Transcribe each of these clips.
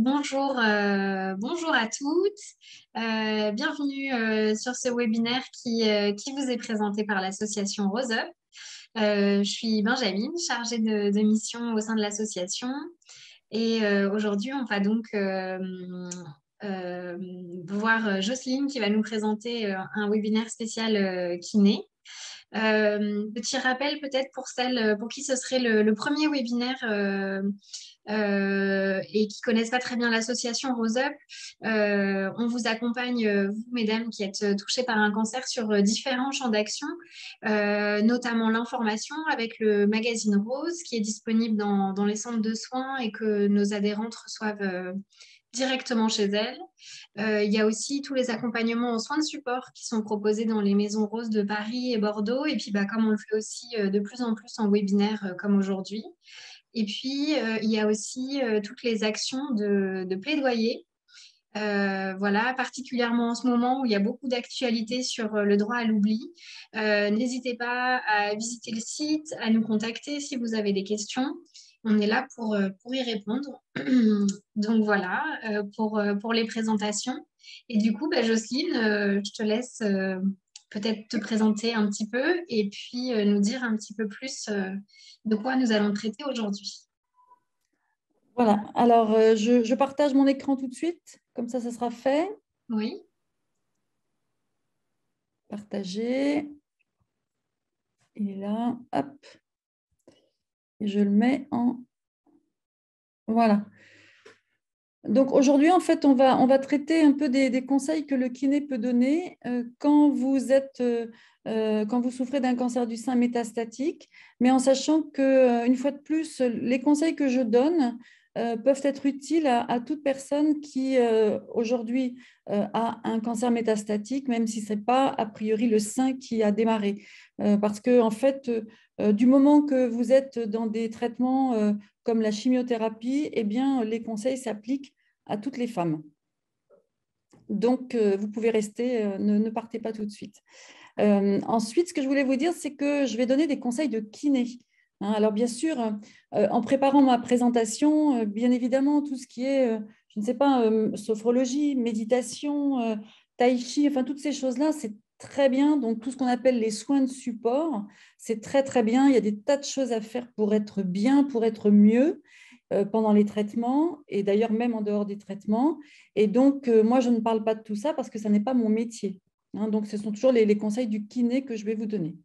Bonjour, bonjour à toutes. Bienvenue sur ce webinaire qui vous est présenté par l'association Rose Up. Je suis Benjamin, chargée de mission au sein de l'association. Et aujourd'hui, on va donc euh, voir Jocelyne qui va nous présenter un webinaire spécial kiné. Petit rappel peut-être pour celles pour qui ce serait le premier webinaire et qui connaissent pas très bien l'association Rose Up. On vous accompagne, vous mesdames qui êtes touchées par un cancer, sur différents champs d'action, notamment l'information avec le magazine Rose qui est disponible dans les centres de soins et que nos adhérentes reçoivent directement chez elles. Il y a aussi tous les accompagnements en soins de support qui sont proposés dans les maisons roses de Paris et Bordeaux. Et puis, comme on le fait aussi de plus en plus en webinaire comme aujourd'hui. Et puis, il y a aussi toutes les actions de plaidoyer. Voilà, particulièrement en ce moment où il y a beaucoup d'actualités sur le droit à l'oubli. N'hésitez pas à visiter le site, à nous contacter si vous avez des questions. On est là pour y répondre. Donc voilà, pour les présentations. Et du coup, Jocelyne, je te laisse peut-être te présenter un petit peu et puis nous dire un petit peu plus de quoi nous allons traiter aujourd'hui. Voilà, alors je partage mon écran tout de suite, comme ça sera fait. Oui. Partager. Il est là, hop, et je le mets en... Voilà. Donc aujourd'hui, en fait, on va traiter un peu des conseils que le kiné peut donner quand vous souffrez d'un cancer du sein métastatique, mais en sachant que, une fois de plus, les conseils que je donne peuvent être utiles à toute personne qui aujourd'hui a un cancer métastatique, même si ce n'est pas a priori le sein qui a démarré. Parce que, en fait, du moment que vous êtes dans des traitements comme la chimiothérapie, eh bien, les conseils s'appliquent à toutes les femmes. Donc, vous pouvez rester, ne partez pas tout de suite. Ensuite, ce que je voulais vous dire, c'est que je vais donner des conseils de kiné. Alors, bien sûr, en préparant ma présentation, bien évidemment, tout ce qui est, je ne sais pas, sophrologie, méditation, tai chi, enfin, toutes ces choses-là, c'est très bien. Donc, tout ce qu'on appelle les soins de support, c'est très, très bien. Il y a des tas de choses à faire pour être bien, pour être mieux pendant les traitements et d'ailleurs même en dehors des traitements. Et donc, moi, je ne parle pas de tout ça parce que ça n'est pas mon métier. Donc, ce sont toujours les conseils du kiné que je vais vous donner.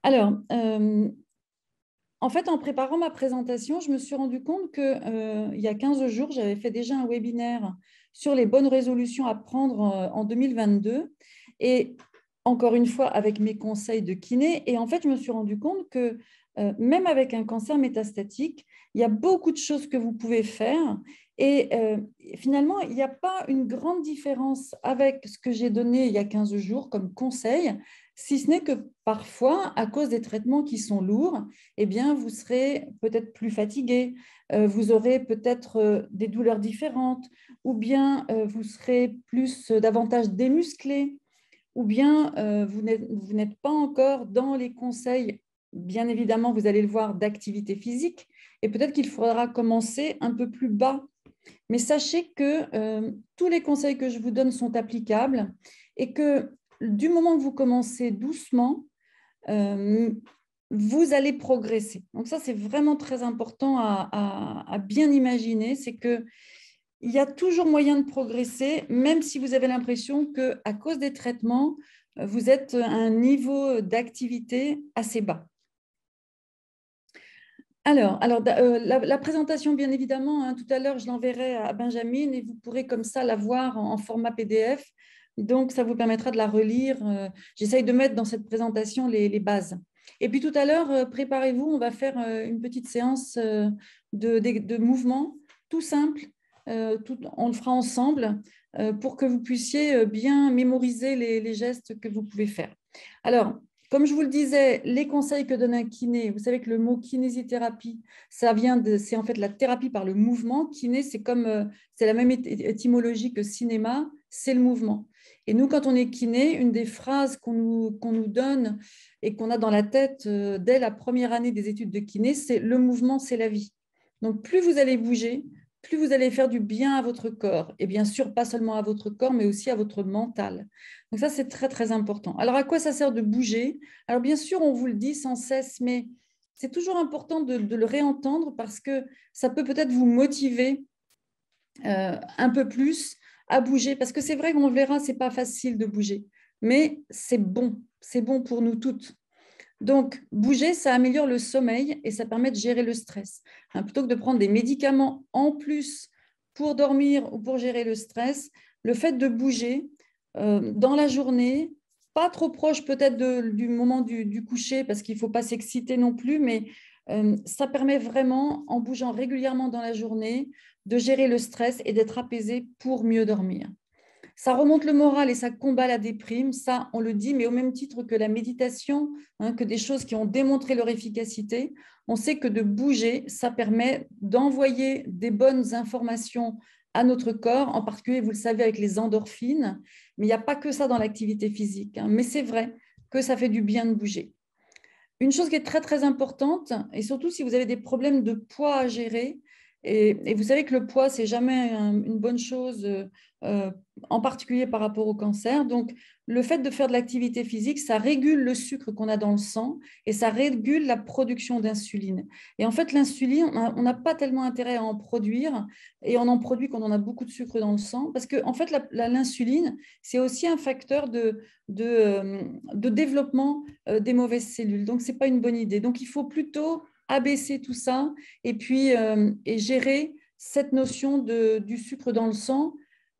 Alors, en fait, en préparant ma présentation, je me suis rendu compte qu'il y a 15 jours, j'avais fait déjà un webinaire sur les bonnes résolutions à prendre en 2022. Et encore une fois, avec mes conseils de kiné. Et en fait, je me suis rendu compte que même avec un cancer métastatique, il y a beaucoup de choses que vous pouvez faire. Et finalement, il n'y a pas une grande différence avec ce que j'ai donné il y a 15 jours comme conseil, si ce n'est que parfois, à cause des traitements qui sont lourds, eh bien, vous serez peut-être plus fatigué, vous aurez peut-être des douleurs différentes, ou bien vous serez davantage démusclé, ou bien vous n'êtes pas encore dans les conseils, bien évidemment, vous allez le voir, d'activité physique, et peut-être qu'il faudra commencer un peu plus bas. Mais sachez que tous les conseils que je vous donne sont applicables et que du moment que vous commencez doucement, euh, vous allez progresser. Donc ça, c'est vraiment très important à bien imaginer, c'est que il y a toujours moyen de progresser, même si vous avez l'impression qu'à cause des traitements, vous êtes à un niveau d'activité assez bas. Alors la présentation, bien évidemment, tout à l'heure, je l'enverrai à Benjamin et vous pourrez comme ça la voir en format PDF. Donc, ça vous permettra de la relire. J'essaye de mettre dans cette présentation les bases. Et puis tout à l'heure, préparez-vous, on va faire une petite séance de mouvements tout simple. On le fera ensemble pour que vous puissiez bien mémoriser les gestes que vous pouvez faire. Alors, comme je vous le disais, les conseils que donne un kiné, vous savez que le mot kinésithérapie, c'est en fait la thérapie par le mouvement. Kiné, c'est la même étymologie que cinéma, c'est le mouvement. Et nous, quand on est kiné, une des phrases qu'on nous donne et qu'on a dans la tête dès la première année des études de kiné, c'est le mouvement, c'est la vie. Donc, plus vous allez bouger, plus vous allez faire du bien à votre corps. Et bien sûr, pas seulement à votre corps, mais aussi à votre mental. Donc ça, c'est très, très important. Alors, à quoi ça sert de bouger? Alors, bien sûr, on vous le dit sans cesse, mais c'est toujours important de le réentendre parce que ça peut peut-être vous motiver un peu plus à bouger. Parce que c'est vrai qu'on verra, ce n'est pas facile de bouger, mais c'est bon. C'est bon pour nous toutes. Donc, bouger, ça améliore le sommeil et ça permet de gérer le stress. Plutôt que de prendre des médicaments en plus pour dormir ou pour gérer le stress, le fait de bouger dans la journée, pas trop proche peut-être du moment du coucher parce qu'il ne faut pas s'exciter non plus, mais ça permet vraiment, en bougeant régulièrement dans la journée, de gérer le stress et d'être apaisé pour mieux dormir. Ça remonte le moral et ça combat la déprime, ça on le dit, mais au même titre que la méditation, que des choses qui ont démontré leur efficacité, on sait que de bouger, ça permet d'envoyer des bonnes informations à notre corps, en particulier, vous le savez, avec les endorphines, mais il n'y a pas que ça dans l'activité physique, mais c'est vrai que ça fait du bien de bouger. Une chose qui est très, très importante, et surtout si vous avez des problèmes de poids à gérer, et vous savez que le poids, ce n'est jamais une bonne chose, en particulier par rapport au cancer. Donc, le fait de faire de l'activité physique, ça régule le sucre qu'on a dans le sang et ça régule la production d'insuline. Et en fait, l'insuline, on n'a pas tellement intérêt à en produire et on en produit quand on a beaucoup de sucre dans le sang parce que, en fait, l'insuline, c'est aussi un facteur de développement des mauvaises cellules. Donc, ce n'est pas une bonne idée. Donc, il faut plutôt abaisser tout ça et puis et gérer cette notion du sucre dans le sang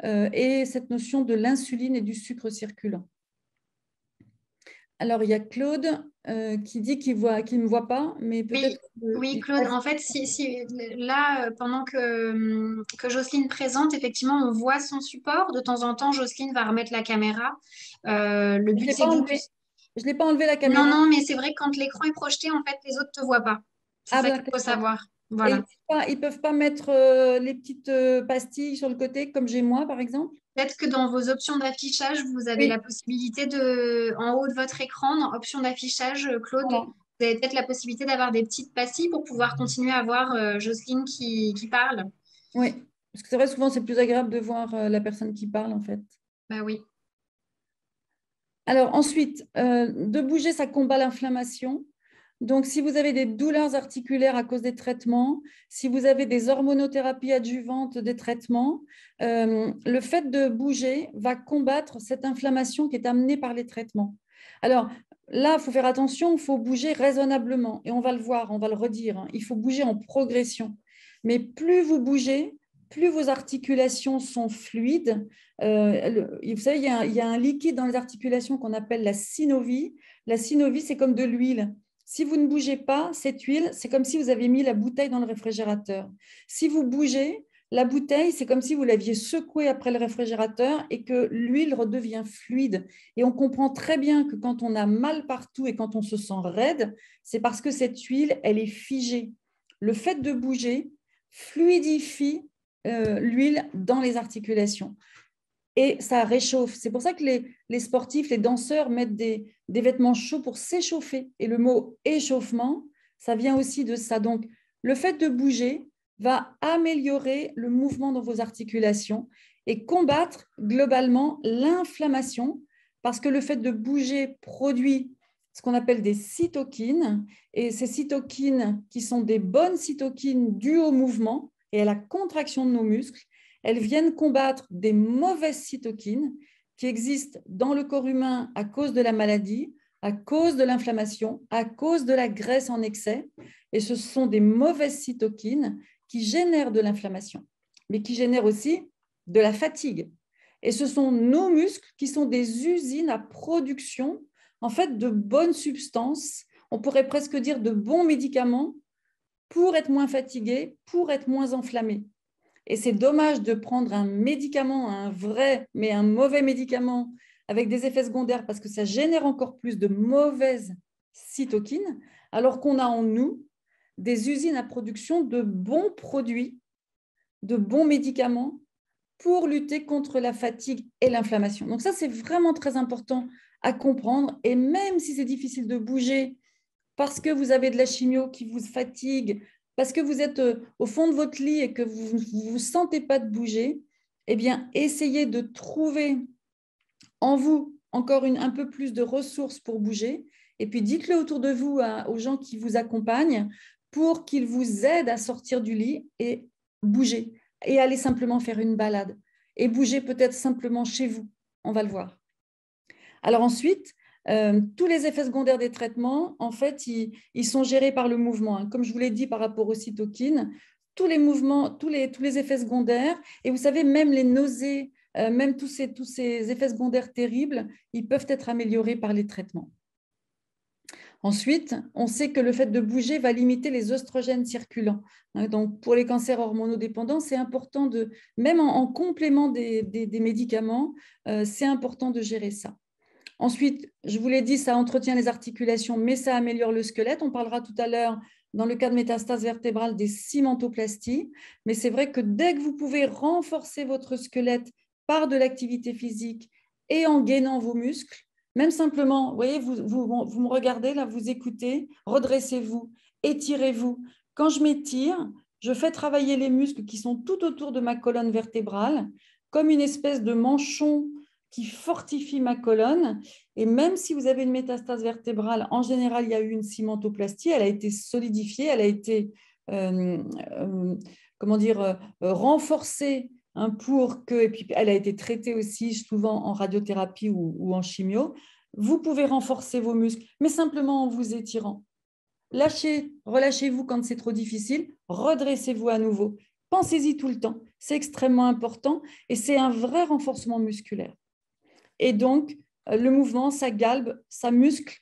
et cette notion de l'insuline et du sucre circulant. Alors, il y a Claude qui dit qu'il ne me voit pas, mais peut-être… Oui, Claude, en fait, là, pendant que Jocelyne présente, effectivement, on voit son support. De temps en temps, Jocelyne va remettre la caméra. Le Je ne but, l'ai c'est pas que vous enlevé. puissiez… Je l'ai pas enlevé la Non, caméra. non, mais c'est vrai que quand l'écran est projeté, en fait, les autres ne te voient pas. C'est Ah ça ben, qu'il faut d'accord. savoir. Et Voilà. ils ne peuvent pas mettre les petites pastilles sur le côté, comme j'ai moi, par exemple? Peut-être que dans vos options d'affichage, vous avez la Oui, possibilité en haut de votre écran, dans options d'affichage, Claude, voilà. vous avez peut-être la possibilité d'avoir des petites pastilles pour pouvoir continuer à voir Jocelyne qui parle. Oui, parce que c'est vrai, souvent, c'est plus agréable de voir la personne qui parle, en fait. Bah oui. Alors ensuite, de bouger, ça combat l'inflammation. Donc, si vous avez des douleurs articulaires à cause des traitements, si vous avez des hormonothérapies adjuvantes des traitements, le fait de bouger va combattre cette inflammation qui est amenée par les traitements. Alors là, il faut faire attention, il faut bouger raisonnablement. Et on va le voir, on va le redire, hein, il faut bouger en progression. Mais plus vous bougez, plus vos articulations sont fluides. Vous savez, il y a un liquide dans les articulations qu'on appelle la synovie. La synovie, c'est comme de l'huile. Si vous ne bougez pas, cette huile, c'est comme si vous aviez mis la bouteille dans le réfrigérateur. Si vous bougez, la bouteille, c'est comme si vous l'aviez secouée après le réfrigérateur et que l'huile redevient fluide. Et on comprend très bien que quand on a mal partout et quand on se sent raide, c'est parce que cette huile, elle est figée. Le fait de bouger fluidifie l'huile dans les articulations et ça réchauffe. C'est pour ça que les sportifs, les danseurs mettent des vêtements chauds pour s'échauffer. Et le mot échauffement, ça vient aussi de ça. Donc, le fait de bouger va améliorer le mouvement dans vos articulations et combattre globalement l'inflammation parce que le fait de bouger produit ce qu'on appelle des cytokines. Et ces cytokines, qui sont des bonnes cytokines dues au mouvement et à la contraction de nos muscles, elles viennent combattre des mauvaises cytokines qui existent dans le corps humain à cause de la maladie, à cause de l'inflammation, à cause de la graisse en excès. Et ce sont des mauvaises cytokines qui génèrent de l'inflammation, mais qui génèrent aussi de la fatigue. Et ce sont nos muscles qui sont des usines à production, en fait, de bonnes substances, on pourrait presque dire de bons médicaments pour être moins fatigué, pour être moins enflammé. Et c'est dommage de prendre un médicament, un vrai, mais un mauvais médicament avec des effets secondaires parce que ça génère encore plus de mauvaises cytokines, alors qu'on a en nous des usines à production de bons produits, de bons médicaments pour lutter contre la fatigue et l'inflammation. Donc ça, c'est vraiment très important à comprendre. Et même si c'est difficile de bouger parce que vous avez de la chimio qui vous fatigue, parce que vous êtes au fond de votre lit et que vous ne vous sentez pas de bouger, eh bien, essayez de trouver en vous encore un peu plus de ressources pour bouger. Et puis, dites-le autour de vous aux gens qui vous accompagnent pour qu'ils vous aident à sortir du lit et bouger. Et aller simplement faire une balade. Et bouger peut-être simplement chez vous. On va le voir. Alors ensuite, tous les effets secondaires des traitements, en fait, ils sont gérés par le mouvement. Hein. Comme je vous l'ai dit par rapport aux cytokines, tous les mouvements, tous les effets secondaires, et vous savez, même les nausées, même tous ces effets secondaires terribles, ils peuvent être améliorés par les traitements. Ensuite, on sait que le fait de bouger va limiter les oestrogènes circulants. Donc, pour les cancers hormonodépendants, c'est important même en complément des médicaments, c'est important de gérer ça. Ensuite, je vous l'ai dit, ça entretient les articulations, mais ça améliore le squelette. On parlera tout à l'heure, dans le cas de métastases vertébrales, des cimentoplasties. Mais c'est vrai que dès que vous pouvez renforcer votre squelette par de l'activité physique et en gainant vos muscles, même simplement, vous voyez, vous me regardez, là, vous écoutez, redressez-vous, étirez-vous. Quand je m'étire, je fais travailler les muscles qui sont tout autour de ma colonne vertébrale, comme une espèce de manchon qui fortifie ma colonne. Et même si vous avez une métastase vertébrale, en général, il y a eu une cimentoplastie, elle a été solidifiée, elle a été renforcée pour que, et puis elle a été traitée aussi souvent en radiothérapie ou en chimio. Vous pouvez renforcer vos muscles, mais simplement en vous étirant. Relâchez-vous quand c'est trop difficile, redressez-vous à nouveau. Pensez-y tout le temps, c'est extrêmement important et c'est un vrai renforcement musculaire. Et donc, le mouvement, ça galbe, ça muscle.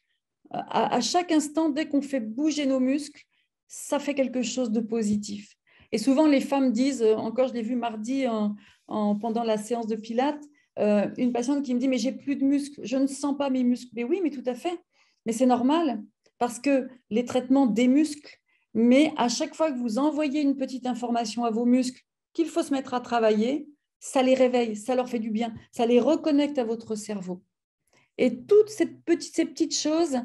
À chaque instant, dès qu'on fait bouger nos muscles, ça fait quelque chose de positif. Et souvent, les femmes disent, encore je l'ai vu mardi pendant la séance de Pilates, une patiente qui me dit, mais j'ai plus de muscles, je ne sens pas mes muscles. Mais oui, mais tout à fait. Mais c'est normal, parce que les traitements démusclent. Mais à chaque fois que vous envoyez une petite information à vos muscles qu'il faut se mettre à travailler, ça les réveille, ça leur fait du bien, ça les reconnecte à votre cerveau. Et toutes ces petites choses,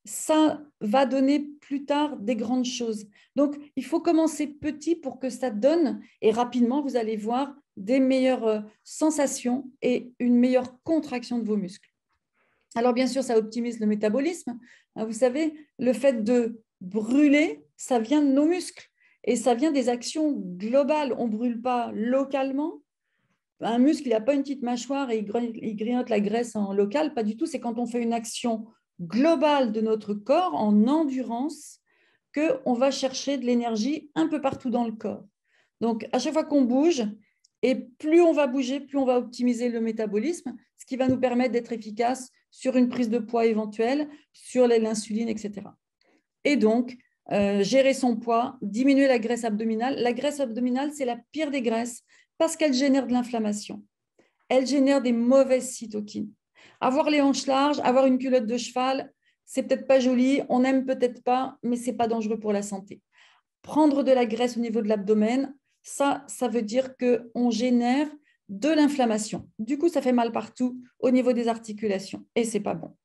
ça va donner plus tard des grandes choses. Donc, il faut commencer petit pour que ça donne, et rapidement, vous allez voir des meilleures sensations et une meilleure contraction de vos muscles. Alors, bien sûr, ça optimise le métabolisme. Vous savez, le fait de brûler, ça vient de nos muscles et ça vient des actions globales. On ne brûle pas localement. Un muscle, il n'a pas une petite mâchoire et il grignote la graisse en local, pas du tout. C'est quand on fait une action globale de notre corps en endurance qu'on va chercher de l'énergie un peu partout dans le corps. Donc, à chaque fois qu'on bouge, et plus on va bouger, plus on va optimiser le métabolisme, ce qui va nous permettre d'être efficace sur une prise de poids éventuelle, sur l'insuline, etc. Et donc, gérer son poids, diminuer la graisse abdominale. La graisse abdominale, c'est la pire des graisses parce qu'elle génère de l'inflammation. Elle génère des mauvaises cytokines. Avoir les hanches larges, avoir une culotte de cheval, c'est peut-être pas joli, on n'aime peut-être pas, mais c'est pas dangereux pour la santé. Prendre de la graisse au niveau de l'abdomen, ça veut dire qu'on génère de l'inflammation. Du coup, ça fait mal partout au niveau des articulations et c'est pas bon.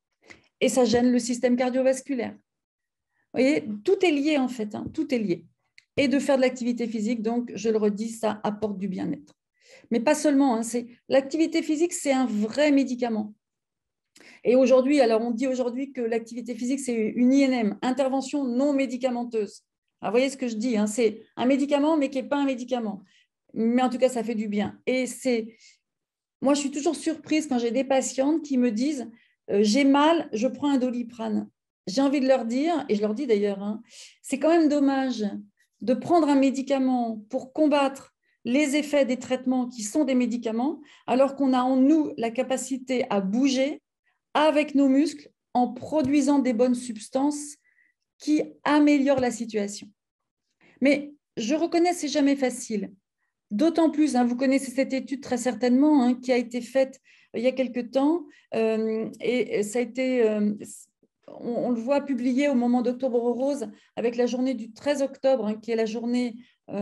Et ça gêne le système cardiovasculaire. Vous voyez, tout est lié en fait, tout est lié. Et de faire de l'activité physique, donc, je le redis, ça apporte du bien-être. Mais pas seulement, l'activité physique, c'est un vrai médicament. Et aujourd'hui, alors on dit aujourd'hui que l'activité physique, c'est une INM, intervention non médicamenteuse. Alors, vous voyez ce que je dis, c'est un médicament, mais qui n'est pas un médicament. Mais en tout cas, ça fait du bien. Et moi, je suis toujours surprise quand j'ai des patientes qui me disent j'ai mal, je prends un Doliprane. J'ai envie de leur dire, et je leur dis d'ailleurs, c'est quand même dommage de prendre un médicament pour combattre les effets des traitements qui sont des médicaments, alors qu'on a en nous la capacité à bouger avec nos muscles en produisant des bonnes substances qui améliorent la situation. Mais je reconnais, c'est jamais facile. D'autant plus, vous connaissez cette étude très certainement qui a été faite il y a quelque temps et ça a été, on le voit publié au moment d'Octobre Rose avec la journée du 13 octobre qui est la journée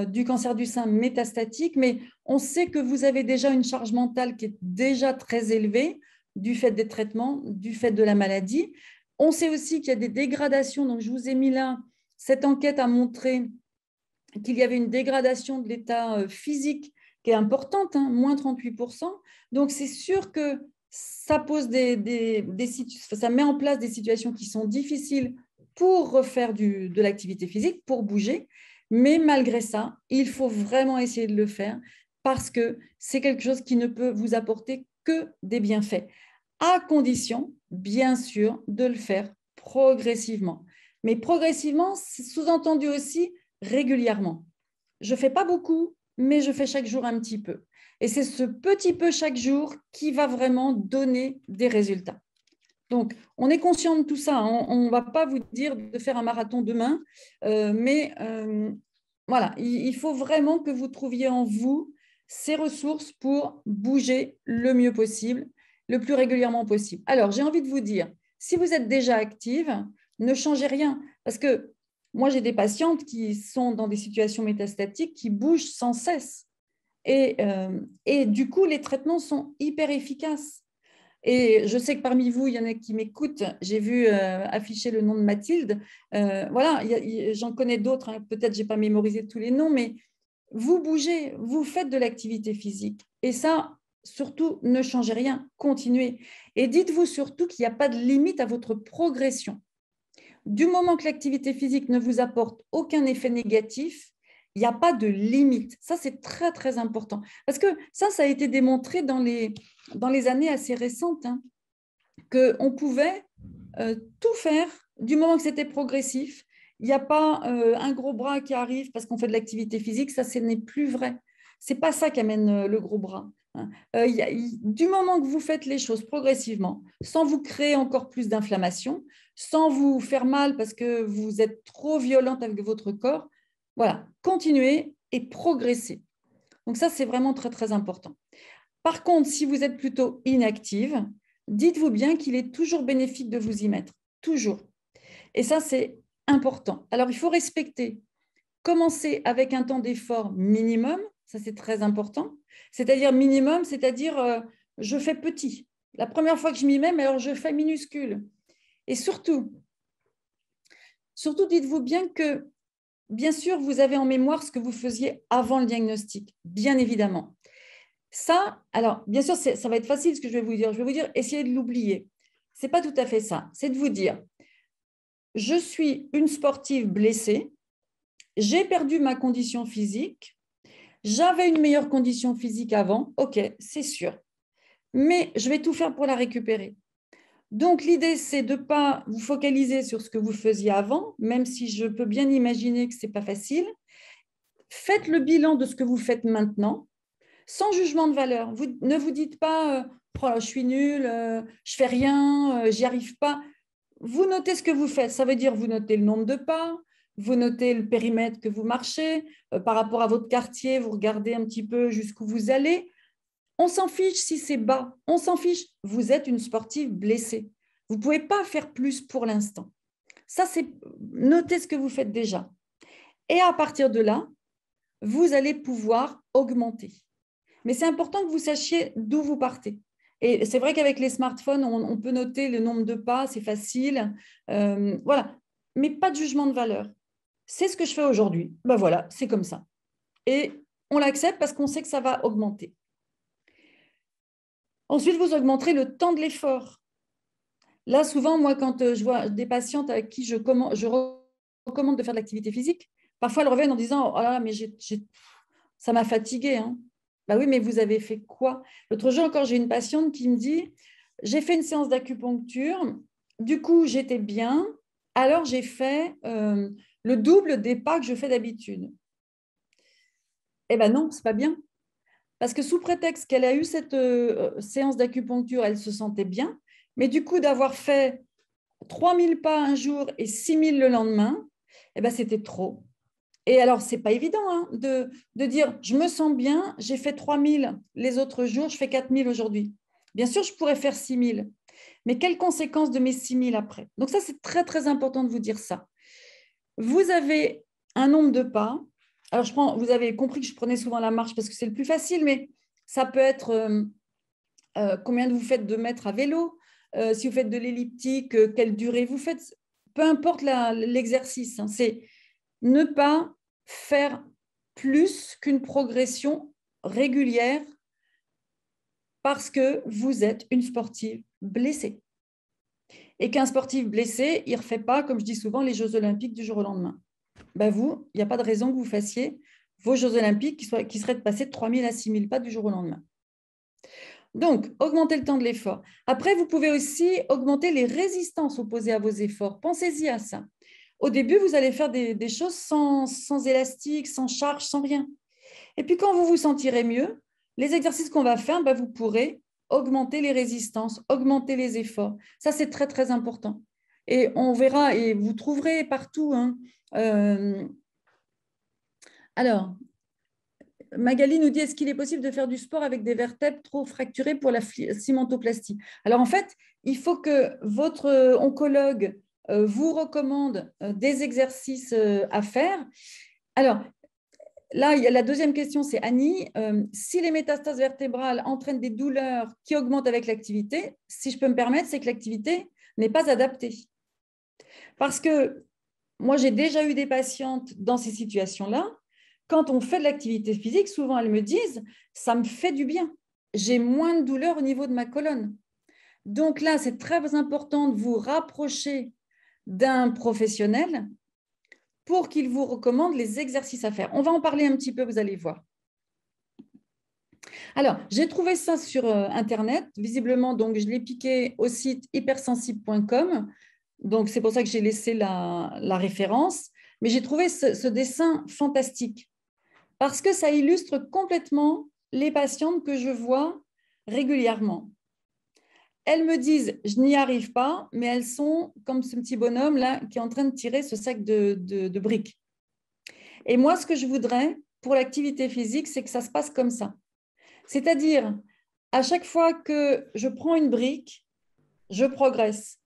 du cancer du sein métastatique, mais on sait que vous avez déjà une charge mentale qui est déjà très élevée du fait des traitements, du fait de la maladie. On sait aussi qu'il y a des dégradations, donc je vous ai mis là, cette enquête a montré qu'il y avait une dégradation de l'état physique qui est importante, hein, moins 38%. Donc, c'est sûr que ça pose ça met en place des situations qui sont difficiles pour refaire de l'activité physique, pour bouger. Mais malgré ça, il faut vraiment essayer de le faire parce que c'est quelque chose qui ne peut vous apporter que des bienfaits, à condition, bien sûr, de le faire progressivement. Mais progressivement, c'est sous-entendu aussi régulièrement. Je ne fais pas beaucoup, mais je fais chaque jour un petit peu. Et c'est ce petit peu chaque jour qui va vraiment donner des résultats. Donc, on est conscient de tout ça. On ne va pas vous dire de faire un marathon demain, mais voilà, il faut vraiment que vous trouviez en vous ces ressources pour bouger le mieux possible, le plus régulièrement possible. Alors, j'ai envie de vous dire, si vous êtes déjà active, ne changez rien. Parce que moi, j'ai des patientes qui sont dans des situations métastatiques, qui bougent sans cesse. Et du coup, les traitements sont hyper efficaces. Et je sais que parmi vous, il y en a qui m'écoutent. J'ai vu afficher le nom de Mathilde. Voilà, j'en connais d'autres. Hein. Peut-être je n'ai pas mémorisé tous les noms, mais vous bougez, vous faites de l'activité physique. Et ça, surtout, ne changez rien, continuez. Et dites-vous surtout qu'il n'y a pas de limite à votre progression. Du moment que l'activité physique ne vous apporte aucun effet négatif, il n'y a pas de limite. Ça, c'est très, très important. Parce que ça a été démontré dans les années assez récentes, hein, qu'on pouvait tout faire du moment que c'était progressif. Il n'y a pas un gros bras qui arrive parce qu'on fait de l'activité physique. Ça, ce n'est plus vrai. Ce n'est pas ça qui amène le gros bras. Hein. Du moment que vous faites les choses progressivement, sans vous créer encore plus d'inflammation, sans vous faire mal parce que vous êtes trop violente avec votre corps, voilà, continuez et progressez. Donc ça, c'est vraiment très, très important. Par contre, si vous êtes plutôt inactive, dites-vous bien qu'il est toujours bénéfique de vous y mettre, toujours. Et ça, c'est important. Alors, il faut respecter. Commencer avec un temps d'effort minimum, ça c'est très important. C'est-à-dire minimum, c'est-à-dire je fais petit. La première fois que je m'y mets, mais alors je fais minuscule. Et surtout, dites-vous bien que, bien sûr, vous avez en mémoire ce que vous faisiez avant le diagnostic, bien évidemment. Ça, alors, bien sûr, ça va être facile ce que je vais vous dire. Je vais vous dire, essayez de l'oublier. Ce n'est pas tout à fait ça. C'est de vous dire, je suis une sportive blessée, j'ai perdu ma condition physique, j'avais une meilleure condition physique avant, ok, c'est sûr, mais je vais tout faire pour la récupérer. Donc, l'idée, c'est de ne pas vous focaliser sur ce que vous faisiez avant, même si je peux bien imaginer que ce n'est pas facile. Faites le bilan de ce que vous faites maintenant, sans jugement de valeur. Vous ne vous dites pas oh, je suis nulle, je fais rien, j'y arrive pas. Vous notez ce que vous faites. Ça veut dire vous notez le nombre de pas, vous notez le périmètre que vous marchez par rapport à votre quartier. Vous regardez un petit peu jusqu'où vous allez. On s'en fiche si c'est bas. On s'en fiche. Vous êtes une sportive blessée. Vous ne pouvez pas faire plus pour l'instant. Ça, c'est notez ce que vous faites déjà. Et à partir de là, vous allez pouvoir augmenter. Mais c'est important que vous sachiez d'où vous partez. Et c'est vrai qu'avec les smartphones, on peut noter le nombre de pas, c'est facile. Voilà. Mais pas de jugement de valeur. C'est ce que je fais aujourd'hui. Ben voilà, c'est comme ça. Et on l'accepte parce qu'on sait que ça va augmenter. Ensuite, vous augmenterez le temps de l'effort. Là, souvent, moi, quand je vois des patientes à qui je recommande de faire de l'activité physique, parfois elles reviennent en disant « Oh là là, mais ça m'a fatiguée. Hein. » Bah oui, mais vous avez fait quoi? L'autre jour encore, j'ai une patiente qui me dit « J'ai fait une séance d'acupuncture, du coup, j'étais bien, alors j'ai fait le double des pas que je fais d'habitude. » Eh bien non, ce n'est pas bien. Parce que sous prétexte qu'elle a eu cette séance d'acupuncture, elle se sentait bien, mais du coup, d'avoir fait 3000 pas un jour et 6000 le lendemain, eh ben, c'était trop. Et alors, ce n'est pas évident hein, de dire, je me sens bien, j'ai fait 3000 les autres jours, je fais 4000 aujourd'hui. Bien sûr, je pourrais faire 6000, mais quelles conséquences de mes 6000 après? Donc ça, c'est très, très important de vous dire ça. Vous avez un nombre de pas. Alors, vous avez compris que je prenais souvent la marche parce que c'est le plus facile, mais ça peut être combien vous faites de mètres à vélo, si vous faites de l'elliptique, quelle durée vous faites, peu importe l'exercice. Hein, c'est ne pas faire plus qu'une progression régulière parce que vous êtes une sportive blessée. Et qu'un sportif blessé, il ne refait pas, comme je dis souvent, les Jeux olympiques du jour au lendemain. Ben vous, il n'y a pas de raison que vous fassiez vos Jeux olympiques qui seraient de passer de 3 000 à 6 000 pas du jour au lendemain. Donc, augmentez le temps de l'effort. Après, vous pouvez aussi augmenter les résistances opposées à vos efforts. Pensez-y à ça. Au début, vous allez faire des choses sans élastique, sans charge, sans rien. Et puis, quand vous vous sentirez mieux, les exercices qu'on va faire, vous pourrez augmenter les résistances, augmenter les efforts. Ça, c'est très, très important. Et on verra, et vous trouverez partout. Alors, Magali nous dit, est-ce qu'il est possible de faire du sport avec des vertèbres trop fracturées pour la cimentoplastie? Alors, en fait, il faut que votre oncologue vous recommande des exercices à faire. Alors, là, il y a la deuxième question, c'est Annie. Si les métastases vertébrales entraînent des douleurs qui augmentent avec l'activité, si je peux me permettre, c'est que l'activité n'est pas adaptée. Parce que moi, j'ai déjà eu des patientes dans ces situations-là. Quand on fait de l'activité physique, souvent elles me disent « ça me fait du bien, j'ai moins de douleur au niveau de ma colonne ». Donc là, c'est très important de vous rapprocher d'un professionnel pour qu'il vous recommande les exercices à faire. On va en parler un petit peu, vous allez voir. Alors, j'ai trouvé ça sur Internet. Visiblement, donc, je l'ai piqué au site hypersensible.com. Donc, c'est pour ça que j'ai laissé la référence. Mais j'ai trouvé ce dessin fantastique parce que ça illustre complètement les patientes que je vois régulièrement. Elles me disent, je n'y arrive pas, mais elles sont comme ce petit bonhomme là qui est en train de tirer ce sac de briques. Et moi, ce que je voudrais pour l'activité physique, c'est que ça se passe comme ça. C'est-à-dire, à chaque fois que je prends une brique, je progresse.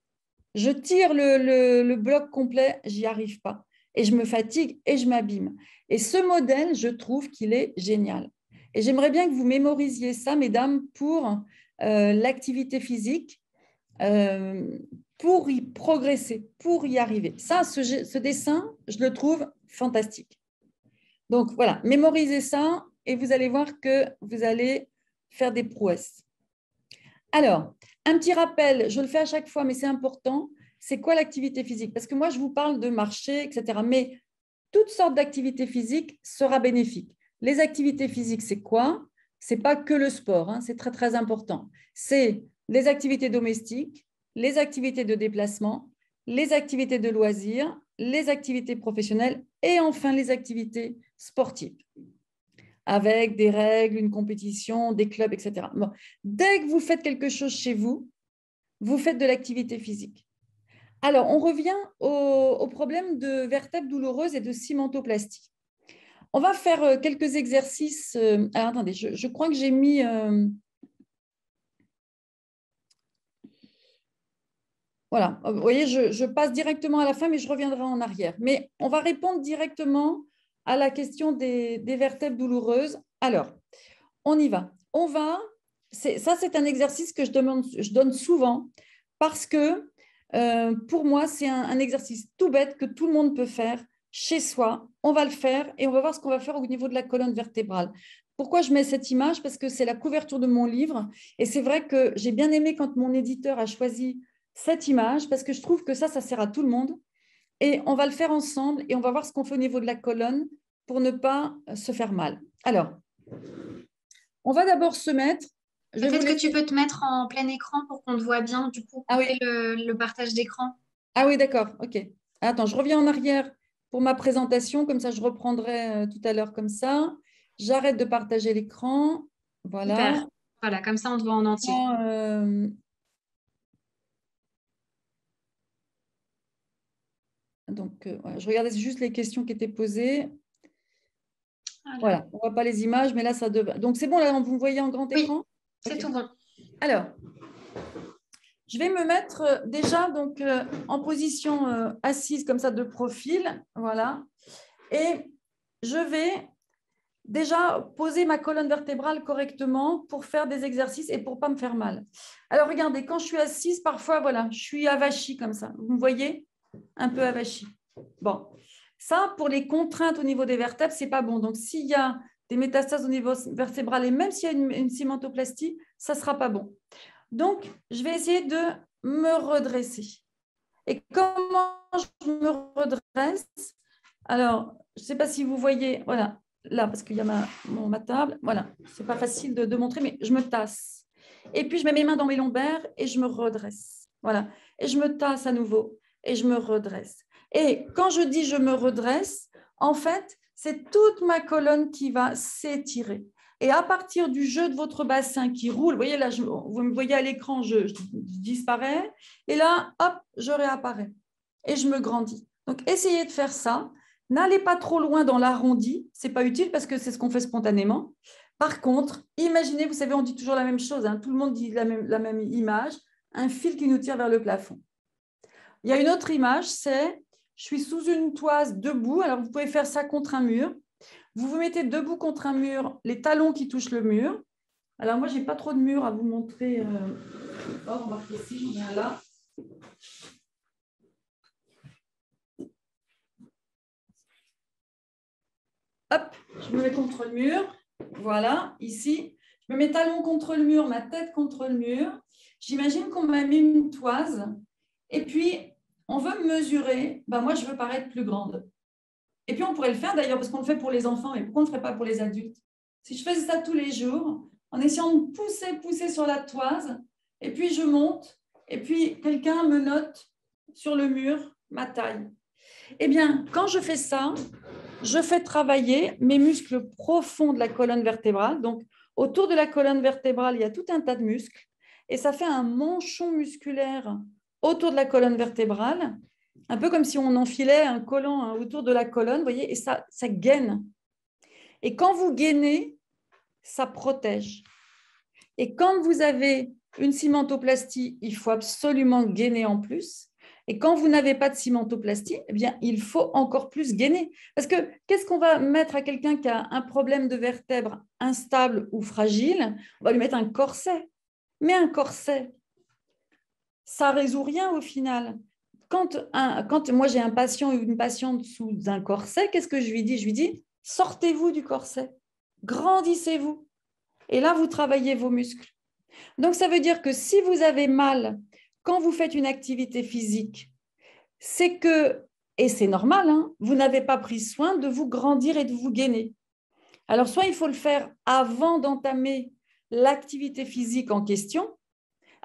Je tire le bloc complet, j'y arrive pas. Et je me fatigue et je m'abîme. Et ce modèle, je trouve qu'il est génial. Et j'aimerais bien que vous mémorisiez ça, mesdames, pour l'activité physique, pour y progresser, pour y arriver. Ça, ce dessin, je le trouve fantastique. Donc voilà, mémorisez ça et vous allez voir que vous allez faire des prouesses. Alors, un petit rappel, je le fais à chaque fois, mais c'est important. C'est quoi l'activité physique? Parce que moi, je vous parle de marcher, etc. Mais toutes sortes d'activités physiques sera bénéfique. Les activités physiques, c'est quoi? Ce n'est pas que le sport, hein, c'est très, très important. C'est les activités domestiques, les activités de déplacement, les activités de loisirs, les activités professionnelles et enfin les activités sportives avec des règles, une compétition, des clubs, etc. Bon. Dès que vous faites quelque chose chez vous, vous faites de l'activité physique. Alors, on revient au problème de vertèbres douloureuses et de cimentoplastie. On va faire quelques exercices. Alors, attendez, je crois que j'ai mis… Voilà, vous voyez, je passe directement à la fin, mais je reviendrai en arrière. Mais on va répondre directement à la question des vertèbres douloureuses. Alors, on y va. Ça, c'est un exercice que je donne souvent parce que pour moi, c'est un exercice tout bête que tout le monde peut faire chez soi. On va le faire et on va voir ce qu'on va faire au niveau de la colonne vertébrale. Pourquoi je mets cette image? Parce que c'est la couverture de mon livre et c'est vrai que j'ai bien aimé quand mon éditeur a choisi cette image parce que je trouve que ça sert à tout le monde. Et on va le faire ensemble et on va voir ce qu'on fait au niveau de la colonne pour ne pas se faire mal. Alors, on va d'abord se mettre… Peut-être que tu peux te mettre en plein écran pour qu'on te voit bien, du coup, couper le partage d'écran. Ah oui, d'accord, ok. Attends, je reviens en arrière pour ma présentation, comme ça je reprendrai tout à l'heure comme ça. J'arrête de partager l'écran. Voilà. Super. Voilà, comme ça on te voit en entier. Donc, je regardais juste les questions qui étaient posées. Voilà, on ne voit pas les images, mais là, ça devrait… Donc, c'est bon, là, vous me voyez en grand écran? Oui, c'est tout bon. Alors, je vais me mettre déjà donc, en position assise, comme ça, de profil. Voilà. Et je vais déjà poser ma colonne vertébrale correctement pour faire des exercices et pour ne pas me faire mal. Alors, regardez, quand je suis assise, parfois, voilà, je suis avachie comme ça. Vous me voyez? Un peu avachie. Bon. Ça, pour les contraintes au niveau des vertèbres, ce n'est pas bon. Donc, s'il y a des métastases au niveau vertébral et même s'il y a une cimentoplastie, ça ne sera pas bon. Donc, je vais essayer de me redresser. Et comment je me redresse? Alors, je ne sais pas si vous voyez, voilà, là, parce qu'il y a ma table. Voilà, ce n'est pas facile de montrer, mais je me tasse. Et puis, je mets mes mains dans mes lombaires et je me redresse. Voilà. Et je me tasse à nouveau et je me redresse. Et quand je dis je me redresse, en fait, c'est toute ma colonne qui va s'étirer. Et à partir du jeu de votre bassin qui roule, vous voyez là, vous me voyez à l'écran, je disparais. Et là, hop, je réapparais. Et je me grandis. Donc, essayez de faire ça. N'allez pas trop loin dans l'arrondi. Ce n'est pas utile parce que c'est ce qu'on fait spontanément. Par contre, imaginez, vous savez, on dit toujours la même chose. Hein, tout le monde dit la même image. Un fil qui nous tire vers le plafond. Il y a une autre image, c'est je suis sous une toise debout. Alors, vous pouvez faire ça contre un mur. Vous vous mettez debout contre un mur, les talons qui touchent le mur. Alors, moi, je n'ai pas trop de mur à vous montrer. Oh, remarquez ici, on est là. Hop, je me mets contre le mur. Voilà, ici. Je me mets talons contre le mur, ma tête contre le mur. J'imagine qu'on m'a mis une toise. Et puis, on veut mesurer. Ben, moi, je veux paraître plus grande. Et puis, on pourrait le faire d'ailleurs parce qu'on le fait pour les enfants. Et pourquoi on ne le ferait pas pour les adultes? Si je faisais ça tous les jours, en essayant de pousser sur la toise, et puis je monte, et puis quelqu'un me note sur le mur ma taille. Eh bien, quand je fais ça, je fais travailler mes muscles profonds de la colonne vertébrale. Donc, autour de la colonne vertébrale, il y a tout un tas de muscles, et ça fait un manchon musculaire autour de la colonne vertébrale, un peu comme si on enfilait un collant autour de la colonne, vous voyez, et ça gaine. Et quand vous gainez, ça protège. Et quand vous avez une cimentoplastie, il faut absolument gainer en plus. Et quand vous n'avez pas de cimentoplastie, eh bien, il faut encore plus gainer. Parce que qu'est-ce qu'on va mettre à quelqu'un qui a un problème de vertèbre instable ou fragile? On va lui mettre un corset. Mais un corset, ça ne résout rien au final. Quand moi j'ai un patient ou une patiente sous un corset, qu'est-ce que je lui dis? Je lui dis, sortez-vous du corset, grandissez-vous. Et là, vous travaillez vos muscles. Donc, ça veut dire que si vous avez mal quand vous faites une activité physique, c'est que, et c'est normal, hein, vous n'avez pas pris soin de vous grandir et de vous gainer. Alors, soit il faut le faire avant d'entamer l'activité physique en question,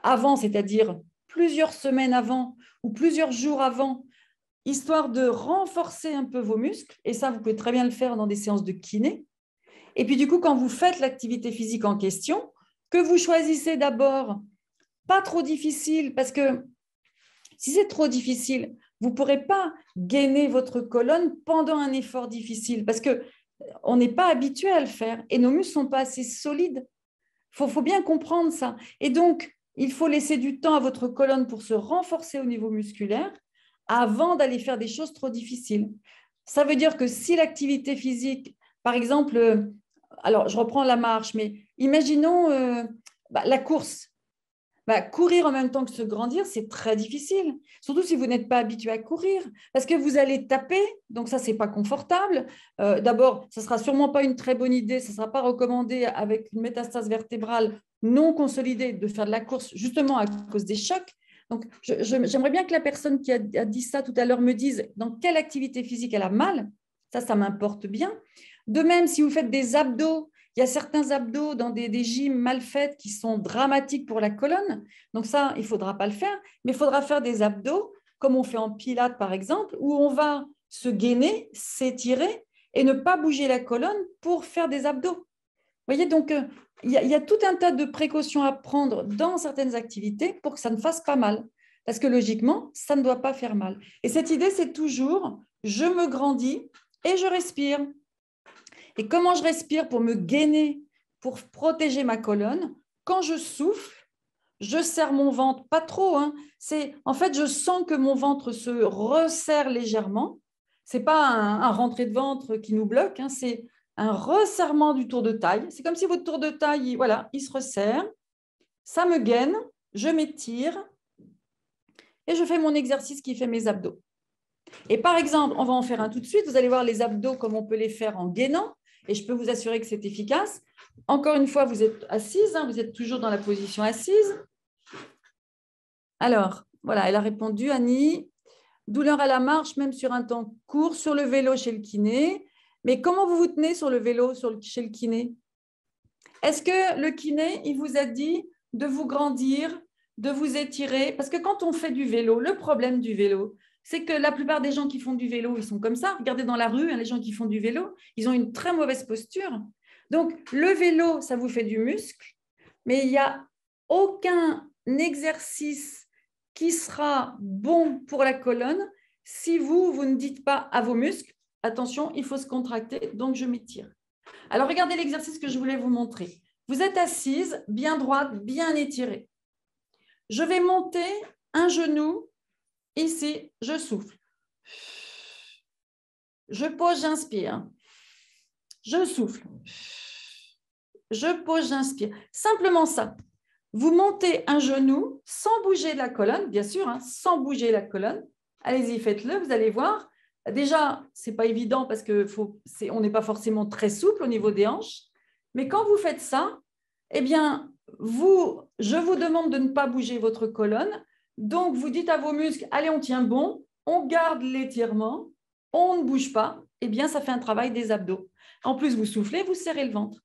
avant, c'est-à-dire plusieurs semaines avant ou plusieurs jours avant, histoire de renforcer un peu vos muscles. Et ça, vous pouvez très bien le faire dans des séances de kiné. Et puis, du coup, quand vous faites l'activité physique en question, que vous choisissez d'abord pas trop difficile, parce que si c'est trop difficile, vous ne pourrez pas gainer votre colonne pendant un effort difficile, parce qu'on n'est pas habitué à le faire et nos muscles ne sont pas assez solides. Il faut bien comprendre ça. Et donc, il faut laisser du temps à votre colonne pour se renforcer au niveau musculaire avant d'aller faire des choses trop difficiles. Ça veut dire que si l'activité physique, par exemple, alors je reprends la marche, mais imaginons la course. Courir en même temps que se grandir, c'est très difficile, surtout si vous n'êtes pas habitué à courir, parce que vous allez taper, donc ça, ce n'est pas confortable. D'abord, ce ne sera sûrement pas une très bonne idée, ce ne sera pas recommandé avec une métastase vertébrale non consolidée de faire de la course, justement à cause des chocs. Donc, j'aimerais bien que la personne qui a dit ça tout à l'heure me dise dans quelle activité physique elle a mal. Ça m'importe bien. De même, si vous faites des abdos, il y a certains abdos dans des gyms mal faits qui sont dramatiques pour la colonne. Donc ça, il ne faudra pas le faire, mais il faudra faire des abdos, comme on fait en pilates par exemple, où on va se gainer, s'étirer et ne pas bouger la colonne pour faire des abdos. Vous voyez, donc il y a tout un tas de précautions à prendre dans certaines activités pour que ça ne fasse pas mal. Parce que logiquement, ça ne doit pas faire mal. Et cette idée, c'est toujours, je me grandis et je respire. Et comment je respire pour me gainer, pour protéger ma colonne? Quand je souffle, je serre mon ventre, pas trop. En fait, je sens que mon ventre se resserre légèrement. Ce n'est pas un rentrée de ventre qui nous bloque, c'est un resserrement du tour de taille. C'est comme si votre tour de taille, voilà, il se resserre. Ça me gaine, je m'étire et je fais mon exercice qui fait mes abdos. Et par exemple, on va en faire un tout de suite. Vous allez voir les abdos comme on peut les faire en gainant. Et je peux vous assurer que c'est efficace. Encore une fois, vous êtes assise. Vous êtes toujours dans la position assise. Alors, voilà, elle a répondu, Annie. Douleur à la marche, même sur un temps court, sur le vélo chez le kiné. Mais comment vous vous tenez sur le vélo chez le kiné? Est-ce que le kiné, il vous a dit de vous grandir, de vous étirer? Parce que quand on fait du vélo, le problème du vélo, c'est que la plupart des gens qui font du vélo, ils sont comme ça. Regardez dans la rue, hein, les gens qui font du vélo, ils ont une très mauvaise posture. Donc, le vélo, ça vous fait du muscle, mais il n'y a aucun exercice qui sera bon pour la colonne si vous ne dites pas à vos muscles, attention, il faut se contracter, donc je m'étire. Alors, regardez l'exercice que je voulais vous montrer. Vous êtes assise, bien droite, bien étirée. Je vais monter un genou ici, je souffle. Je pose, j'inspire. Je souffle. Je pose, j'inspire. Simplement ça. Vous montez un genou sans bouger la colonne, bien sûr, hein, sans bouger la colonne. Allez-y, faites-le, vous allez voir. Déjà, ce n'est pas évident parce qu'on n'est pas forcément très souple au niveau des hanches. Mais quand vous faites ça, eh bien, je vous demande de ne pas bouger votre colonne. Donc, vous dites à vos muscles, allez, on tient bon, on garde l'étirement, on ne bouge pas. Eh bien, ça fait un travail des abdos. En plus, vous soufflez, vous serrez le ventre.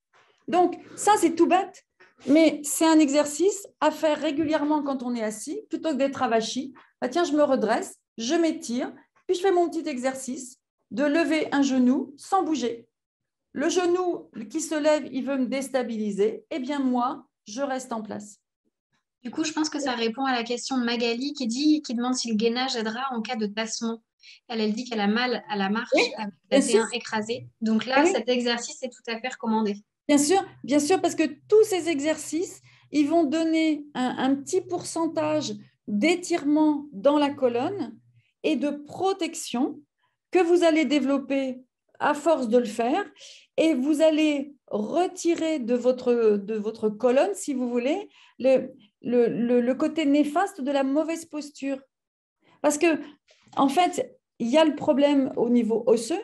Donc, ça, c'est tout bête. Mais c'est un exercice à faire régulièrement quand on est assis, plutôt que d'être avachi. Bah, tiens, je me redresse, je m'étire, puis je fais mon petit exercice de lever un genou sans bouger. Le genou qui se lève, il veut me déstabiliser. Eh bien, moi, je reste en place. Du coup, je pense que ça répond à la question de Magali qui demande si le gainage aidera en cas de tassement. Elle dit qu'elle a mal à la Oui, marche avec la bien sûr. T1 écrasée. Donc Eh là, oui, cet exercice est tout à fait recommandé. bien sûr, parce que tous ces exercices, ils vont donner un petit pourcentage d'étirement dans la colonne et de protection que vous allez développer à force de le faire et vous allez retirer de votre colonne, si vous voulez, le côté néfaste de la mauvaise posture. Parce que, en fait, il y a le problème au niveau osseux,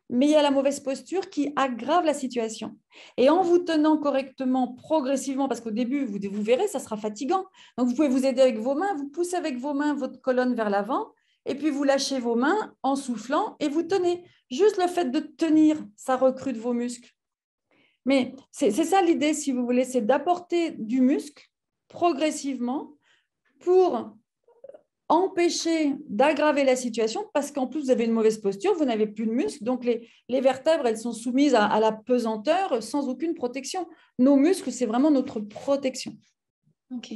mais il y a la mauvaise posture qui aggrave la situation. Et en vous tenant correctement, progressivement, parce qu'au début, vous verrez, ça sera fatigant. Donc, vous pouvez vous aider avec vos mains, vous poussez avec vos mains votre colonne vers l'avant, et puis vous lâchez vos mains en soufflant et vous tenez. Juste le fait de tenir, ça recrute vos muscles. Mais c'est ça l'idée, si vous voulez, c'est d'apporter du muscle progressivement pour empêcher d'aggraver la situation parce qu'en plus, vous avez une mauvaise posture, vous n'avez plus de muscles, donc les vertèbres, elles sont soumises à la pesanteur sans aucune protection. Nos muscles, c'est vraiment notre protection. Ok.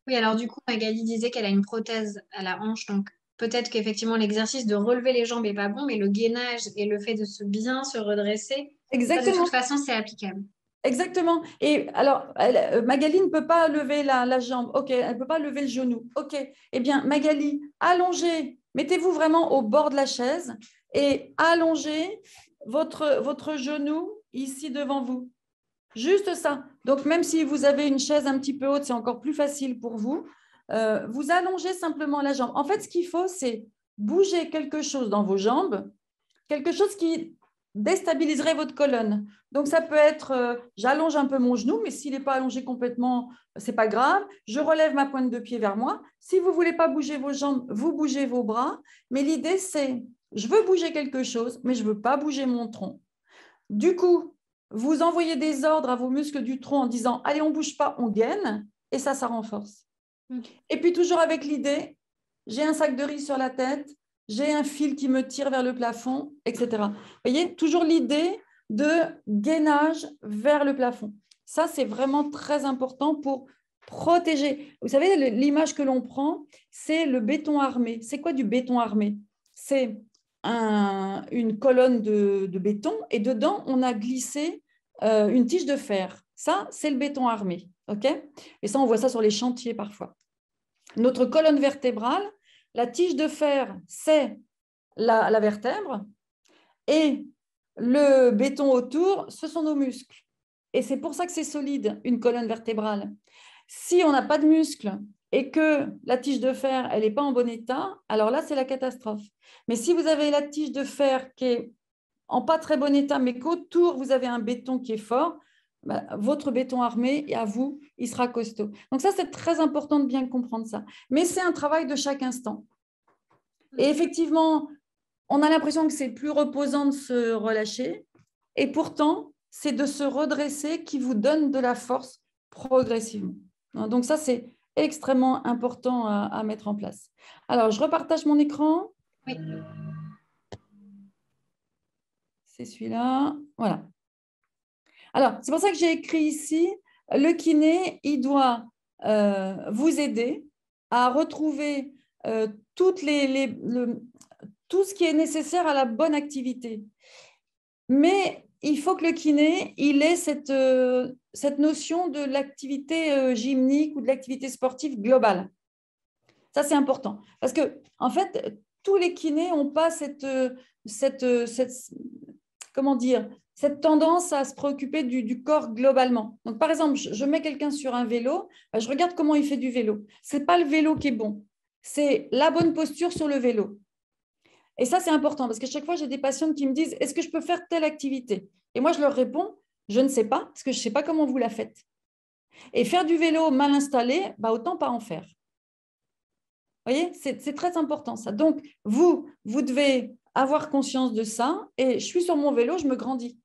Oui, alors du coup, Magali disait qu'elle a une prothèse à la hanche, donc peut-être qu'effectivement l'exercice de relever les jambes est pas bon, mais le gainage et le fait de bien se redresser, ça, de toute Exactement. façon, c'est applicable. Exactement. Et alors, Magali ne peut pas lever la jambe. OK, elle ne peut pas lever le genou. OK. Eh bien, Magali, allongez. Mettez-vous vraiment au bord de la chaise et allongez votre genou ici devant vous. Juste ça. Donc, même si vous avez une chaise un petit peu haute, c'est encore plus facile pour vous. Vous allongez simplement la jambe. En fait, ce qu'il faut, c'est bouger quelque chose dans vos jambes, quelque chose qui déstabiliserait votre colonne. Donc, ça peut être, j'allonge un peu mon genou, mais s'il n'est pas allongé complètement, ce n'est pas grave. Je relève ma pointe de pied vers moi. Si vous ne voulez pas bouger vos jambes, vous bougez vos bras. Mais l'idée, c'est, je veux bouger quelque chose, mais je ne veux pas bouger mon tronc. Du coup, vous envoyez des ordres à vos muscles du tronc en disant, allez, on ne bouge pas, on gaine, et ça renforce. Et puis, toujours avec l'idée, j'ai un sac de riz sur la tête, j'ai un fil qui me tire vers le plafond, etc. Vous voyez, toujours l'idée de gainage vers le plafond. Ça, c'est vraiment très important pour protéger. Vous savez, l'image que l'on prend, c'est le béton armé. C'est quoi du béton armé? C'est une colonne de béton et dedans, on a glissé une tige de fer. Ça, c'est le béton armé. Okay, et ça, on voit ça sur les chantiers parfois. Notre colonne vertébrale, la tige de fer, c'est la vertèbre et le béton autour, ce sont nos muscles. Et c'est pour ça que c'est solide, une colonne vertébrale. Si on n'a pas de muscles et que la tige de fer, elle n'est pas en bon état, alors là, c'est la catastrophe. Mais si vous avez la tige de fer qui est en pas très bon état, mais qu'autour, vous avez un béton qui est fort, bah, votre béton armé, et à vous, il sera costaud. Donc ça, c'est très important de bien comprendre ça. Mais c'est un travail de chaque instant. Et effectivement, on a l'impression que c'est plus reposant de se relâcher. Et pourtant, c'est de se redresser qui vous donne de la force progressivement. Donc ça, c'est extrêmement important à mettre en place. Alors, je repartage mon écran. Oui. C'est celui-là. Voilà. Alors, c'est pour ça que j'ai écrit ici, le kiné, il doit vous aider à retrouver tout ce qui est nécessaire à la bonne activité. Mais il faut que le kiné, il ait cette notion de l'activité gymnique ou de l'activité sportive globale. Ça, c'est important. Parce que, en fait, tous les kinés n'ont pas comment dire, cette tendance à se préoccuper du corps globalement. Donc, par exemple, je mets quelqu'un sur un vélo, je regarde comment il fait du vélo. Ce n'est pas le vélo qui est bon, c'est la bonne posture sur le vélo. Et ça, c'est important parce qu'à chaque fois, j'ai des patientes qui me disent, est-ce que je peux faire telle activité? Et moi, je leur réponds, je ne sais pas parce que je ne sais pas comment vous la faites. Et faire du vélo mal installé, bah, autant pas en faire. Vous voyez, c'est très important ça. Donc, vous devez avoir conscience de ça. Et je suis sur mon vélo, je me grandis.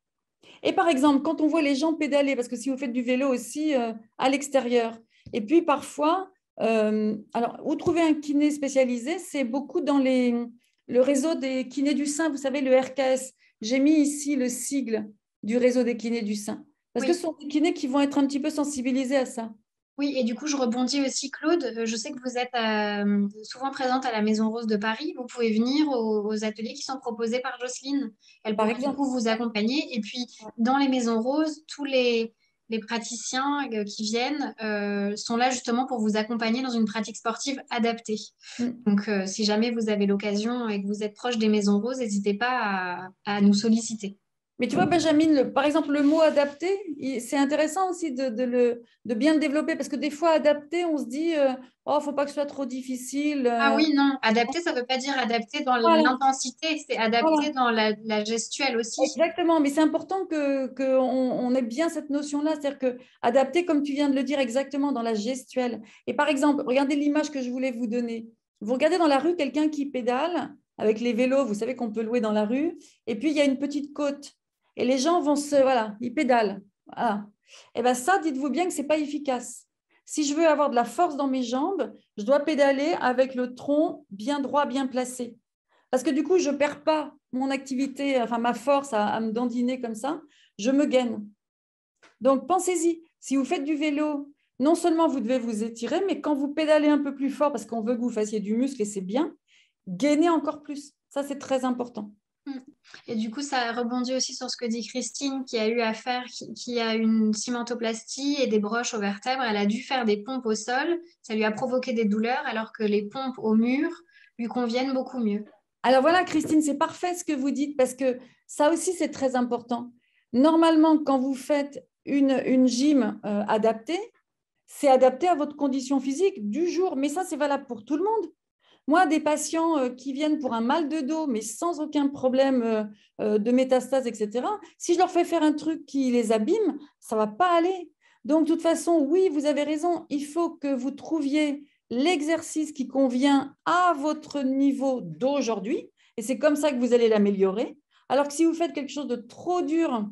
Et par exemple, quand on voit les gens pédaler, parce que si vous faites du vélo aussi à l'extérieur, et puis parfois, alors, vous trouvez un kiné spécialisé, c'est beaucoup dans le réseau des kinés du sein, vous savez, le RKS. J'ai mis ici le sigle du réseau des kinés du sein. Parce que ce sont des kinés qui vont être un petit peu sensibilisés à ça. Oui, et du coup, je rebondis aussi, Claude. Je sais que vous êtes souvent présente à la Maison Rose de Paris. Vous pouvez venir aux ateliers qui sont proposés par Jocelyne. Elle Par pourra du exemple, coup vous accompagner. Et puis, dans les Maisons Roses, tous les praticiens qui viennent sont là justement pour vous accompagner dans une pratique sportive adaptée. mm. Donc, si jamais vous avez l'occasion et que vous êtes proche des Maisons Roses, n'hésitez pas à nous solliciter. Mais tu vois, Benjamin, par exemple, le mot adapté, c'est intéressant aussi de bien le développer parce que des fois, adapté, on se dit, oh, faut pas que ce soit trop difficile. Ah oui, non, adapté, ça ne veut pas dire adapté dans Voilà, l'intensité, c'est adapté voilà. dans la gestuelle aussi. Exactement, mais c'est important qu'on ait bien cette notion-là, c'est-à-dire que adapter, comme tu viens de le dire exactement, dans la gestuelle. Et par exemple, regardez l'image que je voulais vous donner. Vous regardez dans la rue quelqu'un qui pédale avec les vélos, vous savez qu'on peut louer dans la rue, et puis il y a une petite côte, et les gens voilà, ils pédalent. Voilà. Et bien ça, dites-vous bien que ce n'est pas efficace. Si je veux avoir de la force dans mes jambes, je dois pédaler avec le tronc bien droit, bien placé. Parce que du coup, je ne perds pas mon activité, enfin ma force à me dandiner comme ça, je me gaine. Donc, pensez-y. Si vous faites du vélo, non seulement vous devez vous étirer, mais quand vous pédalez un peu plus fort, parce qu'on veut que vous fassiez du muscle et c'est bien, gainez encore plus. Ça, c'est très important. Mm. Et du coup, ça rebondit aussi sur ce que dit Christine, qui a eu à faire, qui a une cimentoplastie et des broches aux vertèbres. Elle a dû faire des pompes au sol. Ça lui a provoqué des douleurs, alors que les pompes au mur lui conviennent beaucoup mieux. Alors voilà, Christine, c'est parfait ce que vous dites, parce que ça aussi, c'est très important. Normalement, quand vous faites une gym adaptée, c'est adapté à votre condition physique du jour, mais ça, c'est valable pour tout le monde. Moi, des patients qui viennent pour un mal de dos, mais sans aucun problème de métastase, etc., si je leur fais faire un truc qui les abîme, ça ne va pas aller. Donc, de toute façon, oui, vous avez raison, il faut que vous trouviez l'exercice qui convient à votre niveau d'aujourd'hui, et c'est comme ça que vous allez l'améliorer. Alors que si vous faites quelque chose de trop dur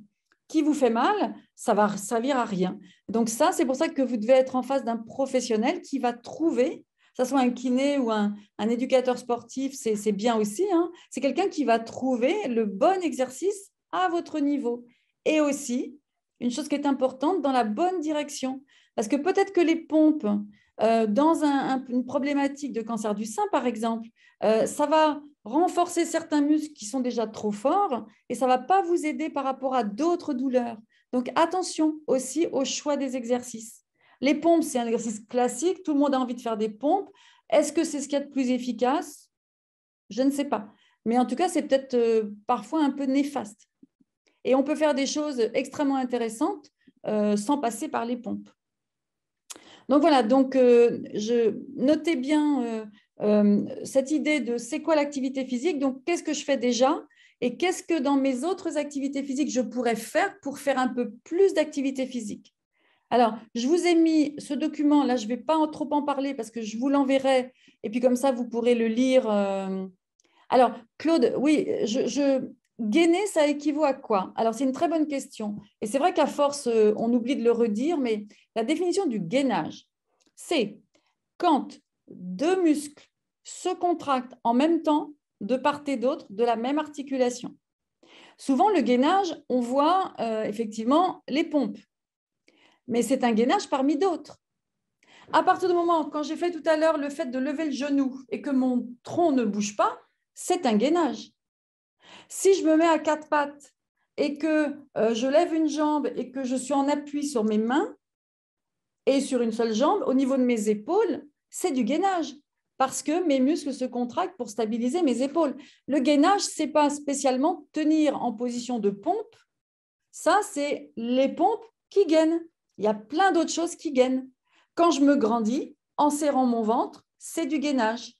qui vous fait mal, ça va servir à rien. Donc ça, c'est pour ça que vous devez être en face d'un professionnel qui va trouver, que ce soit un kiné ou un éducateur sportif, c'est bien aussi, hein. C'est quelqu'un qui va trouver le bon exercice à votre niveau. Et aussi, une chose qui est importante, dans la bonne direction. Parce que peut-être que les pompes, dans une problématique de cancer du sein, par exemple, ça va renforcer certains muscles qui sont déjà trop forts et ça ne va pas vous aider par rapport à d'autres douleurs. Donc, attention aussi au choix des exercices. Les pompes, c'est un exercice classique. Tout le monde a envie de faire des pompes. Est-ce que c'est ce qu'il y a de plus efficace? Je ne sais pas. Mais en tout cas, c'est peut-être parfois un peu néfaste. Et on peut faire des choses extrêmement intéressantes sans passer par les pompes. Donc voilà, donc notez bien cette idée de c'est quoi l'activité physique, donc qu'est-ce que je fais déjà et qu'est-ce que dans mes autres activités physiques je pourrais faire pour faire un peu plus d'activité physique. Alors, je vous ai mis ce document, là je ne vais pas trop en parler parce que je vous l'enverrai et puis comme ça vous pourrez le lire. Alors, Claude, oui, gainer, ça équivaut à quoi? Alors, c'est une très bonne question. Et c'est vrai qu'à force, on oublie de le redire, mais la définition du gainage, c'est quand deux muscles se contractent en même temps, de part et d'autre, de la même articulation. Souvent, le gainage, on voit effectivement les pompes, mais c'est un gainage parmi d'autres. À partir du moment, quand j'ai fait tout à l'heure le fait de lever le genou et que mon tronc ne bouge pas, c'est un gainage. Si je me mets à quatre pattes et que je lève une jambe et que je suis en appui sur mes mains et sur une seule jambe, au niveau de mes épaules, c'est du gainage parce que mes muscles se contractent pour stabiliser mes épaules. Le gainage, ce n'est pas spécialement tenir en position de pompe. Ça, c'est les pompes qui gainent. Il y a plein d'autres choses qui gainent. Quand je me grandis, en serrant mon ventre, c'est du gainage.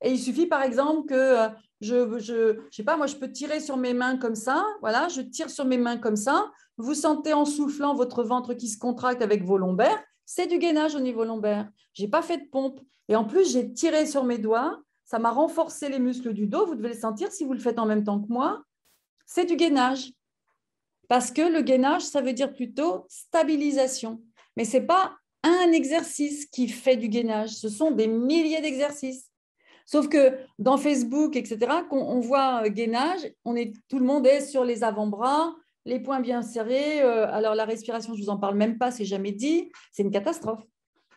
Et il suffit, par exemple, que je sais pas, moi, je peux tirer sur mes mains comme ça. Voilà, je tire sur mes mains comme ça. Vous sentez en soufflant votre ventre qui se contracte avec vos lombaires. C'est du gainage au niveau lombaire. Je n'ai pas fait de pompe. Et en plus, j'ai tiré sur mes doigts. Ça m'a renforcé les muscles du dos. Vous devez le sentir si vous le faites en même temps que moi. C'est du gainage. Parce que le gainage, ça veut dire plutôt stabilisation. Mais ce n'est pas un exercice qui fait du gainage. Ce sont des milliers d'exercices. Sauf que dans Facebook, etc., quand on voit gainage, tout le monde est sur les avant-bras, les poings bien serrés. Alors la respiration, je ne vous en parle même pas, c'est jamais dit. C'est une catastrophe.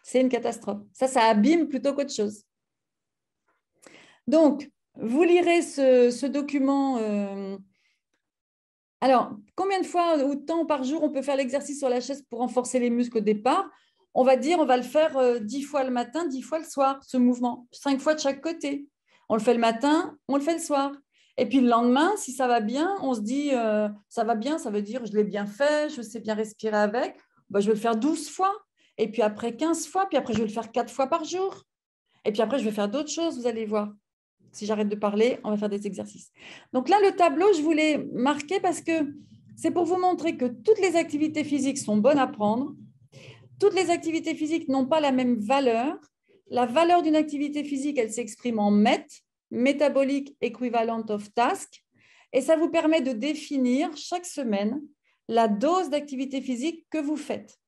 C'est une catastrophe. Ça abîme plutôt qu'autre chose. Donc, vous lirez ce document. Alors, combien de fois ou de temps par jour on peut faire l'exercice sur la chaise pour renforcer les muscles au départ? On va dire, on va le faire 10 fois le matin, 10 fois le soir, ce mouvement, 5 fois de chaque côté. On le fait le matin, on le fait le soir. Et puis le lendemain, si ça va bien, on se dit, ça va bien, ça veut dire, je l'ai bien fait, je sais bien respirer avec, ben, je vais le faire 12 fois. Et puis après 15 fois, puis après je vais le faire 4 fois par jour. Et puis après, je vais faire d'autres choses, vous allez voir. Si j'arrête de parler, on va faire des exercices. Donc là, le tableau, je voulais marquer parce que c'est pour vous montrer que toutes les activités physiques sont bonnes à prendre. Toutes les activités physiques n'ont pas la même valeur. La valeur d'une activité physique, elle s'exprime en MET, Metabolic Equivalent of Task, et ça vous permet de définir chaque semaine la dose d'activité physique que vous faites.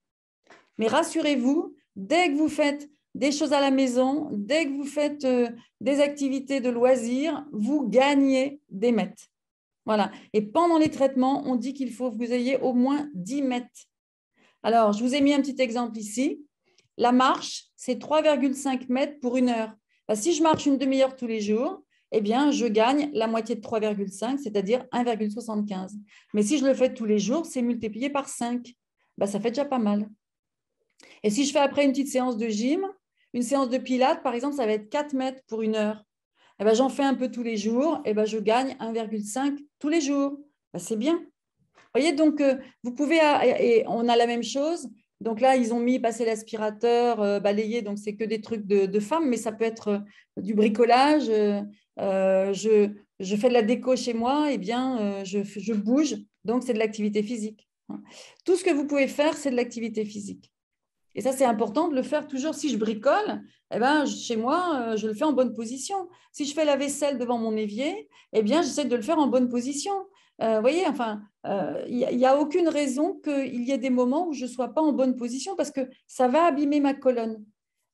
Mais rassurez-vous, dès que vous faites des choses à la maison, dès que vous faites des activités de loisirs, vous gagnez des mètres. Voilà. Et pendant les traitements, on dit qu'il faut que vous ayez au moins 10 mètres. Alors, je vous ai mis un petit exemple ici. La marche, c'est 3,5 mètres pour 1 heure. Si je marche une demi-heure tous les jours, eh bien, je gagne la moitié de 3,5, c'est-à-dire 1,75. Mais si je le fais tous les jours, c'est multiplié par 5. Ça fait déjà pas mal. Et si je fais après une petite séance de gym, une séance de pilates, par exemple, ça va être 4 mètres pour 1 heure. J'en fais un peu tous les jours, et je gagne 1,5 tous les jours. C'est bien. Vous voyez, donc, vous pouvez, et on a la même chose. Donc là, ils ont mis passer l'aspirateur, balayer, donc c'est que des trucs de femmes, mais ça peut être du bricolage. Je fais de la déco chez moi, je bouge, donc c'est de l'activité physique. Tout ce que vous pouvez faire, c'est de l'activité physique. Et ça, c'est important de le faire toujours. Si je bricole, chez moi, je le fais en bonne position. Si je fais la vaisselle devant mon évier, j'essaie de le faire en bonne position. Vous voyez, il n'y a aucune raison qu'il y ait des moments où je ne sois pas en bonne position parce que ça va abîmer ma colonne.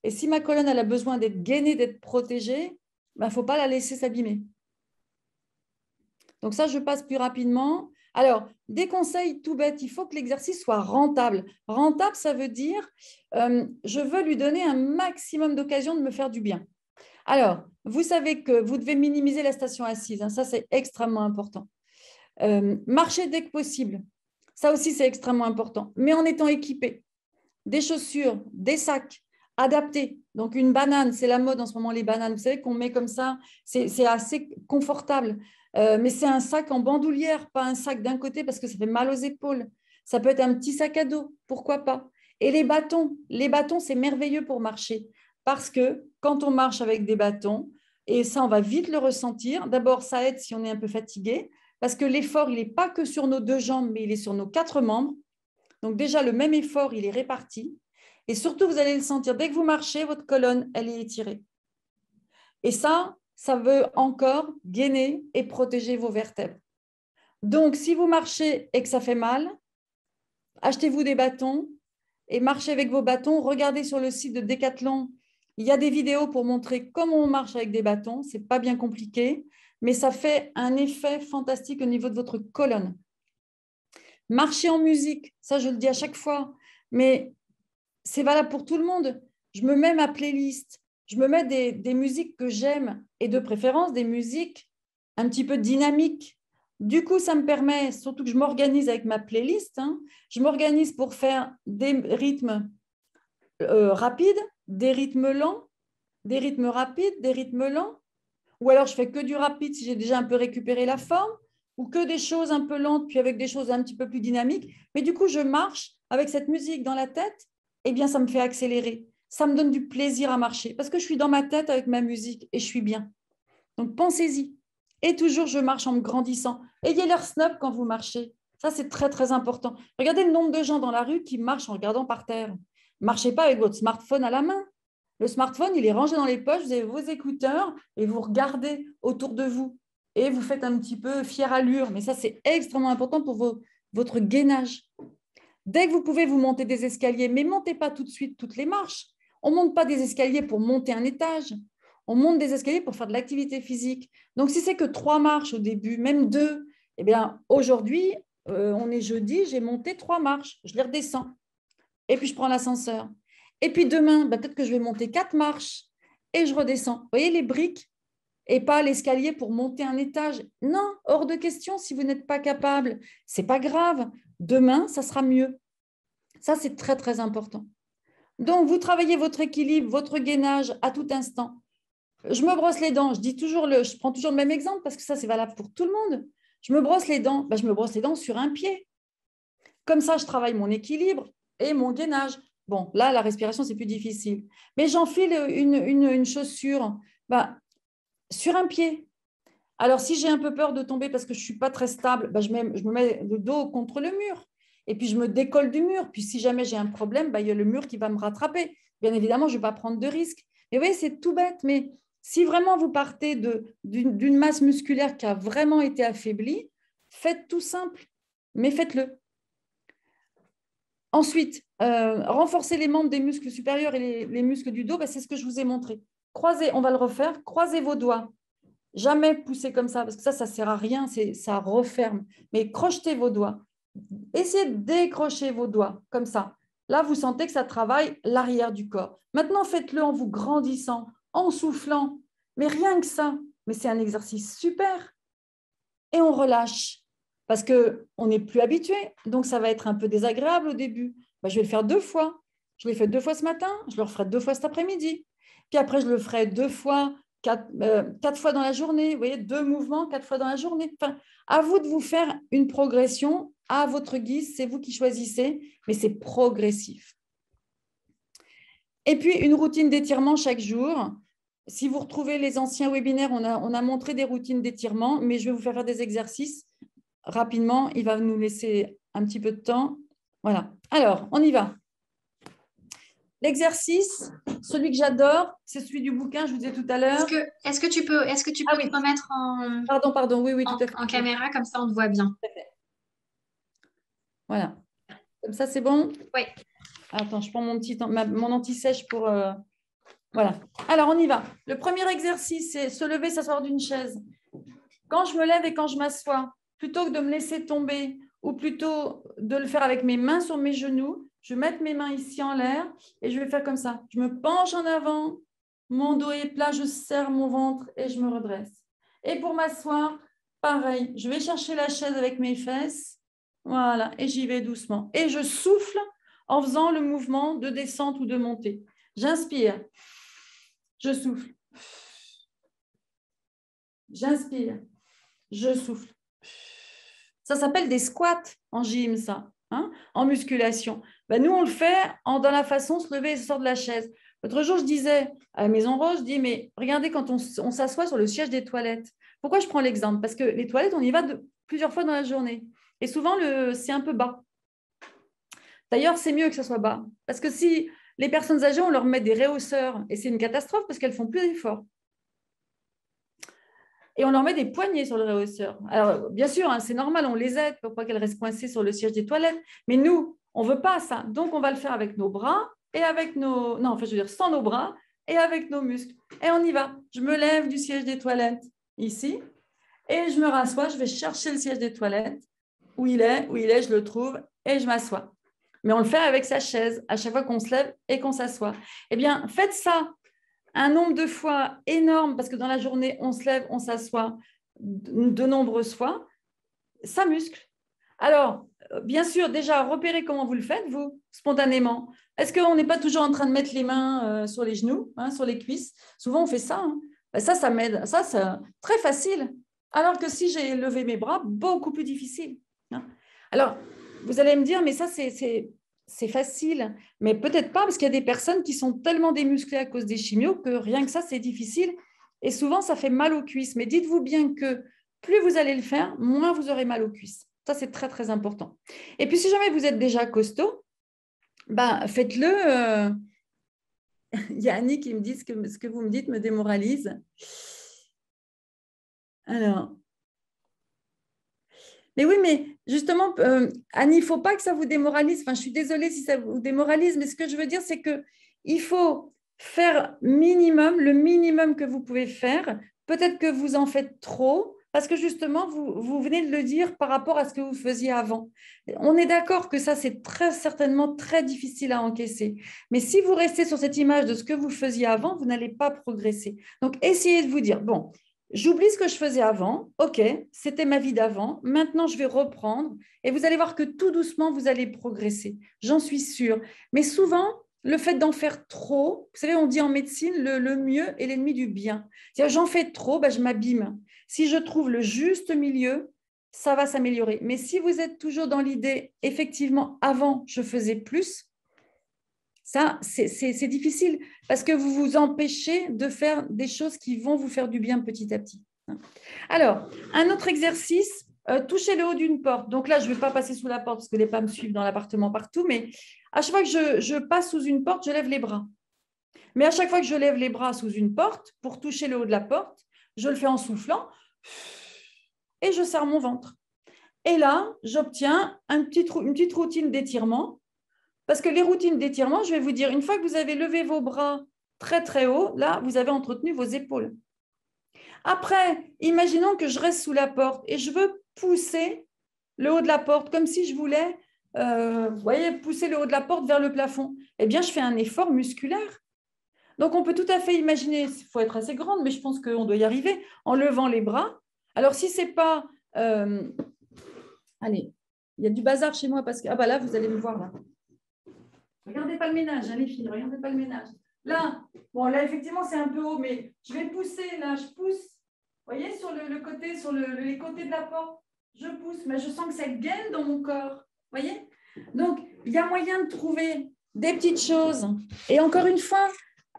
Et si ma colonne elle a besoin d'être gainée, d'être protégée, il ne faut pas la laisser s'abîmer. Donc ça, je passe plus rapidement. Alors, des conseils tout bêtes, il faut que l'exercice soit rentable. Rentable, ça veut dire, je veux lui donner un maximum d'occasions de me faire du bien. Alors, vous savez que vous devez minimiser la station assise. Ça, c'est extrêmement important. Marcher dès que possible. Ça aussi, c'est extrêmement important. Mais en étant équipé. Des chaussures, des sacs adaptés. Donc, une banane, c'est la mode en ce moment, les bananes. Vous savez qu'on met comme ça, c'est assez confortable. Mais c'est un sac en bandoulière, pas un sac d'un côté parce que ça fait mal aux épaules. Ça peut être un petit sac à dos, pourquoi pas. Et les bâtons, c'est merveilleux pour marcher parce que quand on marche avec des bâtons, et ça, on va vite le ressentir. D'abord, ça aide si on est un peu fatigué parce que l'effort, il n'est pas que sur nos deux jambes, mais il est sur nos quatre membres. Donc déjà, le même effort, il est réparti. Et surtout, vous allez le sentir. Dès que vous marchez, votre colonne, elle est étirée. Et ça veut encore gainer et protéger vos vertèbres. Donc, si vous marchez et que ça fait mal, achetez-vous des bâtons et marchez avec vos bâtons. Regardez sur le site de Decathlon. Il y a des vidéos pour montrer comment on marche avec des bâtons. Ce n'est pas bien compliqué, mais ça fait un effet fantastique au niveau de votre colonne. Marcher en musique, ça je le dis à chaque fois, mais c'est valable pour tout le monde. Je me mets ma playlist, je me mets des musiques que j'aime et de préférence des musiques un petit peu dynamiques. Du coup, ça me permet, surtout que je m'organise avec ma playlist, je m'organise pour faire des rythmes rapides, des rythmes lents, des rythmes rapides, des rythmes lents. Ou alors je fais que du rapide si j'ai déjà un peu récupéré la forme, ou que des choses un peu lentes, puis avec des choses un petit peu plus dynamiques. Mais du coup, je marche avec cette musique dans la tête, eh bien, ça me fait accélérer. Ça me donne du plaisir à marcher parce que je suis dans ma tête avec ma musique et je suis bien. Donc, pensez-y. Et toujours, je marche en me grandissant. Ayez l'air snob quand vous marchez. Ça, c'est très, très important. Regardez le nombre de gens dans la rue qui marchent en regardant par terre. Marchez pas avec votre smartphone à la main. Le smartphone, il est rangé dans les poches, vous avez vos écouteurs et vous regardez autour de vous. Et vous faites un petit peu fière allure. Mais ça, c'est extrêmement important pour votre gainage. Dès que vous pouvez, vous montez des escaliers, mais montez pas tout de suite toutes les marches. On ne monte pas des escaliers pour monter un étage. On monte des escaliers pour faire de l'activité physique. Donc, si c'est que 3 marches au début, même 2, eh bien, aujourd'hui, on est jeudi, j'ai monté 3 marches. Je les redescends. Et puis, je prends l'ascenseur. Et puis, demain, peut-être que je vais monter 4 marches et je redescends. Vous voyez les briques et pas l'escalier pour monter un étage. Non, hors de question si vous n'êtes pas capable. Ce n'est pas grave. Demain, ça sera mieux. Ça, c'est très, très important. Donc, vous travaillez votre équilibre, votre gainage à tout instant. Je me brosse les dents. Je prends toujours le même exemple parce que ça, c'est valable pour tout le monde. Je me brosse les dents. Je me brosse les dents sur un pied. Comme ça, je travaille mon équilibre et mon gainage. Bon, là, la respiration, c'est plus difficile. Mais j'enfile une chaussure sur un pied. Alors, si j'ai un peu peur de tomber parce que je ne suis pas très stable, je me mets le dos contre le mur. Et puis, je me décolle du mur. Puis, si jamais j'ai un problème, il y a le mur qui va me rattraper. Bien évidemment, je ne vais pas prendre de risques. Mais oui, c'est tout bête. Mais si vraiment vous partez d'une masse musculaire qui a vraiment été affaiblie, faites tout simple, mais faites-le. Ensuite, renforcer les membres des muscles supérieurs et les muscles du dos, c'est ce que je vous ai montré. Croisez, on va le refaire. Croisez vos doigts. Jamais pousser comme ça, parce que ça ne sert à rien, ça referme. Mais crochetez vos doigts. Essayez de décrocher vos doigts, comme ça. Là, vous sentez que ça travaille l'arrière du corps. Maintenant, faites-le en vous grandissant, en soufflant. Mais rien que ça. Mais c'est un exercice super. Et on relâche, parce qu'on n'est plus habitué. Donc, ça va être un peu désagréable au début. Je vais le faire 2 fois. Je l'ai fait 2 fois ce matin, je le referai 2 fois cet après-midi. Puis après, je le ferai 2 fois 4 fois dans la journée. Vous voyez, 2 mouvements, 4 fois dans la journée. Enfin, à vous de vous faire une progression à votre guise. C'est vous qui choisissez, mais c'est progressif. Et puis, une routine d'étirement chaque jour. Si vous retrouvez les anciens webinaires, on a montré des routines d'étirement, mais je vais vous faire des exercices rapidement. Il va nous laisser un petit peu de temps. Voilà. Alors, on y va. L'exercice, celui que j'adore, c'est celui du bouquin, je vous disais tout à l'heure. Est-ce que tu peux te remettre Pardon, oui, tout à fait. en caméra, comme ça on te voit bien. Voilà. Comme ça, c'est bon? Oui. Attends, je prends mon anti-sèche pour... Voilà. Alors, on y va. Le premier exercice, c'est se lever, s'asseoir d'une chaise. Quand je me lève et quand je m'assois, plutôt que de me laisser tomber ou plutôt de le faire avec mes mains sur mes genoux, je vais mettre mes mains ici en l'air et je vais faire comme ça. Je me penche en avant, mon dos est plat, je serre mon ventre et je me redresse. Et pour m'asseoir, pareil, je vais chercher la chaise avec mes fesses. Voilà, et j'y vais doucement. Et je souffle en faisant le mouvement de descente ou de montée. J'inspire, je souffle. J'inspire, je souffle. Ça s'appelle des squats en gym, ça. hein, en musculation. Ben, nous, on le fait dans la façon de se lever et se sortir de la chaise. L'autre jour, je disais à la Maison Rose, je dis, mais regardez quand on s'assoit sur le siège des toilettes. Pourquoi je prends l'exemple? Parce que les toilettes, on y va plusieurs fois dans la journée. Et souvent, c'est un peu bas. D'ailleurs, c'est mieux que ça soit bas. Parce que si les personnes âgées, on leur met des rehausseurs, et c'est une catastrophe parce qu'elles font plus d'efforts. Et on leur met des poignées sur le rehausseur. Alors, bien sûr, hein, c'est normal, on les aide pour pas qu'elles restent coincées sur le siège des toilettes. Mais nous, on ne veut pas ça. Donc, on va le faire avec nos bras et avec nos... Non, enfin, je veux dire, sans nos bras et avec nos muscles. Et on y va. Je me lève du siège des toilettes, ici, et je me rassois. Je vais chercher le siège des toilettes. Où il est, je le trouve, et je m'assois. Mais on le fait avec sa chaise, à chaque fois qu'on se lève et qu'on s'assoit. Eh bien, faites ça un nombre de fois énorme, parce que dans la journée, on se lève, on s'assoit de nombreuses fois, ça muscle. Alors, bien sûr, déjà, repérez comment vous le faites, vous, spontanément. Est-ce qu'on n'est pas toujours en train de mettre les mains sur les genoux, hein, sur les cuisses? Souvent, on fait ça. Hein. Ben, ça m'aide. Ça, c'est très facile. Alors que si j'ai levé mes bras, beaucoup plus difficile. Hein. Alors, vous allez me dire, mais ça, c'est facile. Mais peut-être pas, parce qu'il y a des personnes qui sont tellement démusclées à cause des chimios que rien que ça, c'est difficile. Et souvent, ça fait mal aux cuisses. Mais dites-vous bien que plus vous allez le faire, moins vous aurez mal aux cuisses. Ça, c'est très, très important. Et puis, si jamais vous êtes déjà costaud, ben, faites-le. Il y a Annie qui me dit que ce que vous me dites me démoralise. Alors, mais oui, mais justement, Annie, il ne faut pas que ça vous démoralise. Enfin, je suis désolée si ça vous démoralise, mais ce que je veux dire, c'est qu'il faut faire le minimum que vous pouvez faire. Peut-être que vous en faites trop, parce que justement, vous venez de le dire par rapport à ce que vous faisiez avant. On est d'accord que ça, c'est très certainement très difficile à encaisser. Mais si vous restez sur cette image de ce que vous faisiez avant, vous n'allez pas progresser. Donc, essayez de vous dire, bon, j'oublie ce que je faisais avant. OK, c'était ma vie d'avant. Maintenant, je vais reprendre. Et vous allez voir que tout doucement, vous allez progresser. J'en suis sûre. Mais souvent, le fait d'en faire trop, vous savez, on dit en médecine, le mieux est l'ennemi du bien. C'est-à-dire, j'en fais trop, ben, je m'abîme. Si je trouve le juste milieu, ça va s'améliorer. Mais si vous êtes toujours dans l'idée, effectivement, avant, je faisais plus, ça, c'est difficile parce que vous vous empêchez de faire des choses qui vont vous faire du bien petit à petit. Alors, un autre exercice, toucher le haut d'une porte. Donc là, je ne vais pas passer sous la porte parce que les pas me suivent dans l'appartement partout, mais à chaque fois que je passe sous une porte, je lève les bras. Mais à chaque fois que je lève les bras sous une porte pour toucher le haut de la porte, je le fais en soufflant et je serre mon ventre. Et là, j'obtiens une petite routine d'étirement. Parce que les routines d'étirement, je vais vous dire, une fois que vous avez levé vos bras très, très haut, là, vous avez entretenu vos épaules. Après, imaginons que je reste sous la porte et je veux pousser le haut de la porte comme si je voulais, vous voyez, pousser le haut de la porte vers le plafond. Eh bien, je fais un effort musculaire. Donc, on peut tout à fait imaginer, il faut être assez grande, mais je pense qu'on doit y arriver, en levant les bras. Alors, si ce n'est pas... allez, il y a du bazar chez moi parce que... Ah, bah là, vous allez me voir, là. Regardez pas le ménage, hein, les filles, regardez pas le ménage. Là, bon, là, effectivement, c'est un peu haut, mais je vais pousser, là, je pousse. Vous voyez, sur le côté, sur les côtés de la porte, je pousse, mais je sens que ça gaine dans mon corps. Vous voyez? Donc, il y a moyen de trouver des petites choses. Et encore une fois,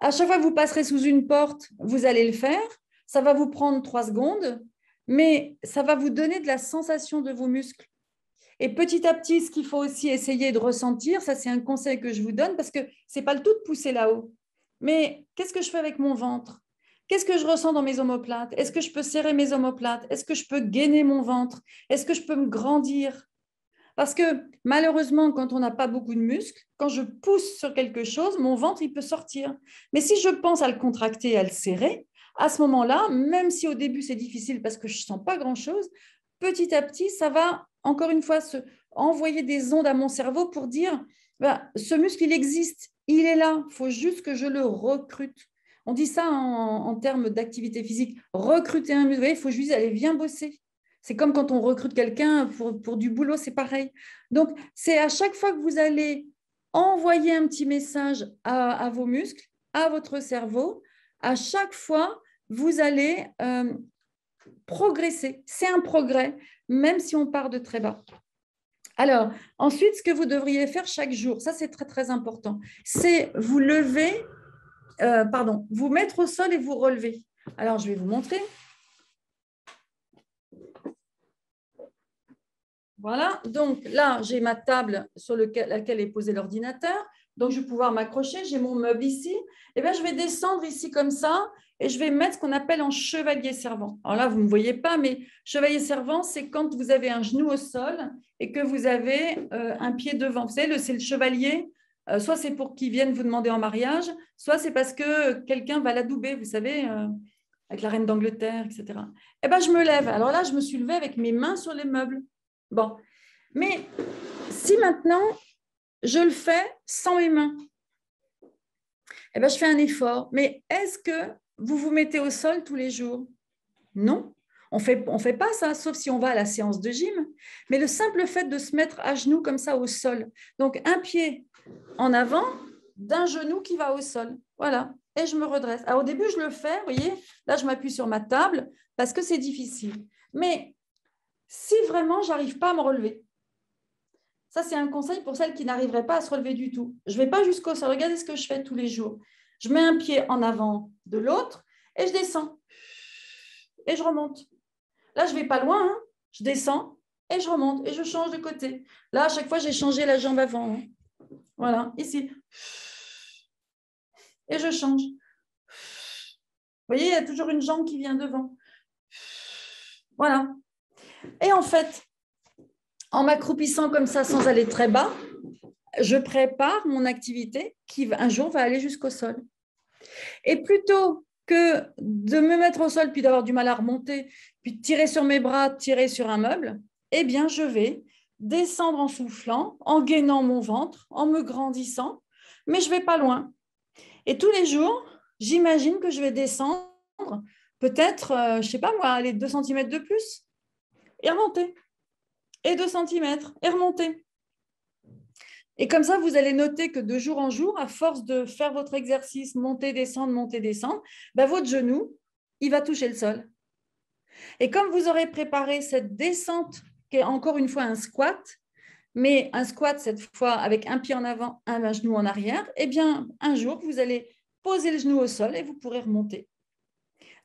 à chaque fois que vous passerez sous une porte, vous allez le faire. Ça va vous prendre 3 secondes, mais ça va vous donner de la sensation de vos muscles. Et petit à petit, ce qu'il faut aussi essayer de ressentir, ça c'est un conseil que je vous donne parce que ce n'est pas le tout de pousser là-haut. Mais qu'est-ce que je fais avec mon ventre? Qu'est-ce que je ressens dans mes omoplates? Est-ce que je peux serrer mes omoplates? Est-ce que je peux gainer mon ventre? Est-ce que je peux me grandir? Parce que malheureusement, quand on n'a pas beaucoup de muscles, quand je pousse sur quelque chose, mon ventre, il peut sortir. Mais si je pense à le contracter, à le serrer, à ce moment-là, même si au début c'est difficile parce que je ne sens pas grand-chose, petit à petit, ça va encore une fois envoyer des ondes à mon cerveau pour dire ce muscle, il existe, il est là, il faut juste que je le recrute. On dit ça en termes d'activité physique. Recruter un muscle, il faut juste aller, viens bosser. C'est comme quand on recrute quelqu'un pour du boulot, c'est pareil. Donc, c'est à chaque fois que vous allez envoyer un petit message à vos muscles, à votre cerveau, à chaque fois, vous allez progresser. C'est un progrès, même si on part de très bas. Alors, ensuite, ce que vous devriez faire chaque jour, ça c'est très très important, c'est vous lever, vous mettre au sol et vous relever. Alors, je vais vous montrer. Voilà, donc là, j'ai ma table sur laquelle est posé l'ordinateur. Donc, je vais pouvoir m'accrocher. J'ai mon meuble ici. Et bien, je vais descendre ici comme ça et je vais mettre ce qu'on appelle en chevalier servant. Alors là, vous ne me voyez pas, mais chevalier servant, c'est quand vous avez un genou au sol et que vous avez un pied devant. Vous savez, c'est le chevalier. Soit c'est pour qu'il vienne vous demander en mariage, soit c'est parce que quelqu'un va l'adouber, vous savez, avec la reine d'Angleterre, etc. Eh bien, je me lève. Alors là, je me suis levée avec mes mains sur les meubles. Bon, mais si maintenant, je le fais sans mes mains, eh bien, je fais un effort. Mais est-ce que vous vous mettez au sol tous les jours? Non, on fait pas ça, sauf si on va à la séance de gym. Mais le simple fait de se mettre à genoux comme ça au sol, donc un pied en avant, d'un genou qui va au sol. Voilà, et je me redresse. Alors, au début, je le fais, vous voyez, là, je m'appuie sur ma table parce que c'est difficile. Mais si vraiment, j'arrive pas à me relever, ça, c'est un conseil pour celles qui n'arriveraient pas à se relever du tout. Je ne vais pas jusqu'au sol. Regardez ce que je fais tous les jours. Je mets un pied en avant de l'autre et je descends. Et je remonte. Là, je ne vais pas loin. Hein. Je descends et je remonte. Et je change de côté. Là, à chaque fois, j'ai changé la jambe avant. Hein. Voilà, ici. Et je change. Vous voyez, il y a toujours une jambe qui vient devant. Voilà. Et en fait, en m'accroupissant comme ça sans aller très bas, je prépare mon activité qui un jour va aller jusqu'au sol. Et plutôt que de me mettre au sol puis d'avoir du mal à remonter, puis de tirer sur mes bras, tirer sur un meuble, eh bien, je vais descendre en soufflant, en gainant mon ventre, en me grandissant, mais je ne vais pas loin. Et tous les jours, j'imagine que je vais descendre peut-être, je ne sais pas moi, aller 2 cm de plus et remonter. Et 2 cm et remonter. Et comme ça, vous allez noter que de jour en jour, à force de faire votre exercice, monter, descendre, ben votre genou, il va toucher le sol. Et comme vous aurez préparé cette descente, qui est encore une fois un squat, mais un squat cette fois avec un pied en avant, un genou en arrière, eh bien, un jour, vous allez poser le genou au sol et vous pourrez remonter.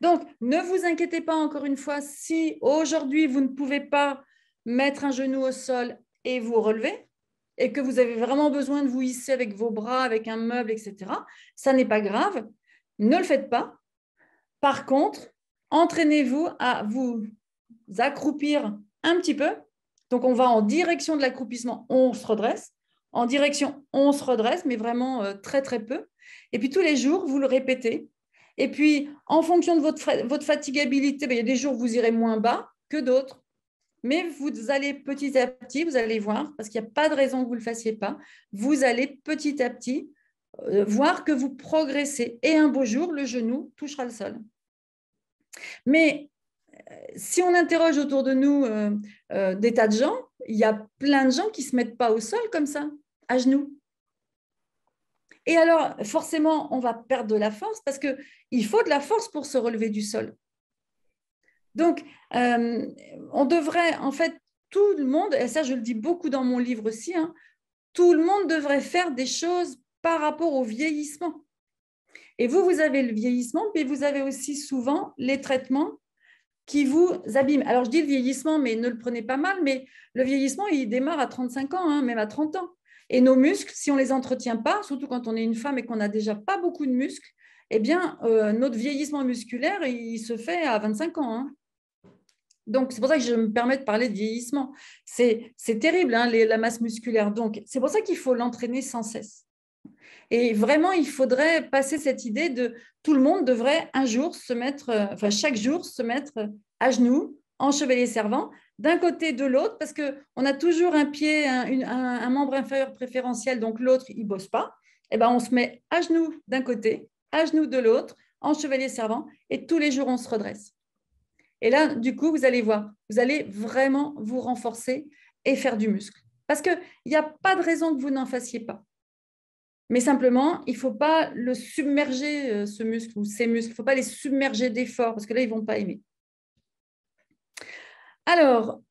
Donc, ne vous inquiétez pas encore une fois si aujourd'hui, vous ne pouvez pas mettre un genou au sol et vous relever, et que vous avez vraiment besoin de vous hisser avec vos bras, avec un meuble, etc., ça n'est pas grave. Ne le faites pas. Par contre, entraînez-vous à vous accroupir un petit peu. Donc, on va en direction de l'accroupissement, on se redresse. En direction, on se redresse, mais vraiment très, très peu. Et puis, tous les jours, vous le répétez. Et puis, en fonction de votre fatigabilité, il y a des jours où vous irez moins bas que d'autres. Mais vous allez petit à petit, vous allez voir, parce qu'il n'y a pas de raison que vous ne le fassiez pas, vous allez petit à petit voir que vous progressez. Et un beau jour, le genou touchera le sol. Mais si on interroge autour de nous des tas de gens, il y a plein de gens qui ne se mettent pas au sol comme ça, à genoux. Et alors, forcément, on va perdre de la force parce qu'il faut de la force pour se relever du sol. Donc, on devrait, en fait, tout le monde, et ça je le dis beaucoup dans mon livre aussi, hein, tout le monde devrait faire des choses par rapport au vieillissement. Et vous avez le vieillissement, mais vous avez aussi souvent les traitements qui vous abîment. Alors, je dis le vieillissement, mais ne le prenez pas mal, mais le vieillissement, il démarre à 35 ans, hein, même à 30 ans. Et nos muscles, si on ne les entretient pas, surtout quand on est une femme et qu'on n'a déjà pas beaucoup de muscles, eh bien, notre vieillissement musculaire, il se fait à 25 ans. Hein. Donc, c'est pour ça que je me permets de parler de vieillissement. C'est terrible, hein, la masse musculaire. Donc, c'est pour ça qu'il faut l'entraîner sans cesse. Et vraiment, il faudrait passer cette idée de tout le monde devrait un jour se mettre, enfin chaque jour se mettre à genoux, en chevalier servant, d'un côté de l'autre, parce qu'on a toujours un pied, un membre inférieur préférentiel, donc l'autre, il ne bosse pas. Et ben, on se met à genoux d'un côté, à genoux de l'autre, en chevalier servant, et tous les jours, on se redresse. Et là, du coup, vous allez voir, vous allez vraiment vous renforcer et faire du muscle. Parce qu'il n'y a pas de raison que vous n'en fassiez pas. Mais simplement, il ne faut pas le submerger, ce muscle ou ces muscles. Il ne faut pas les submerger d'efforts parce que là, ils ne vont pas aimer. Alors,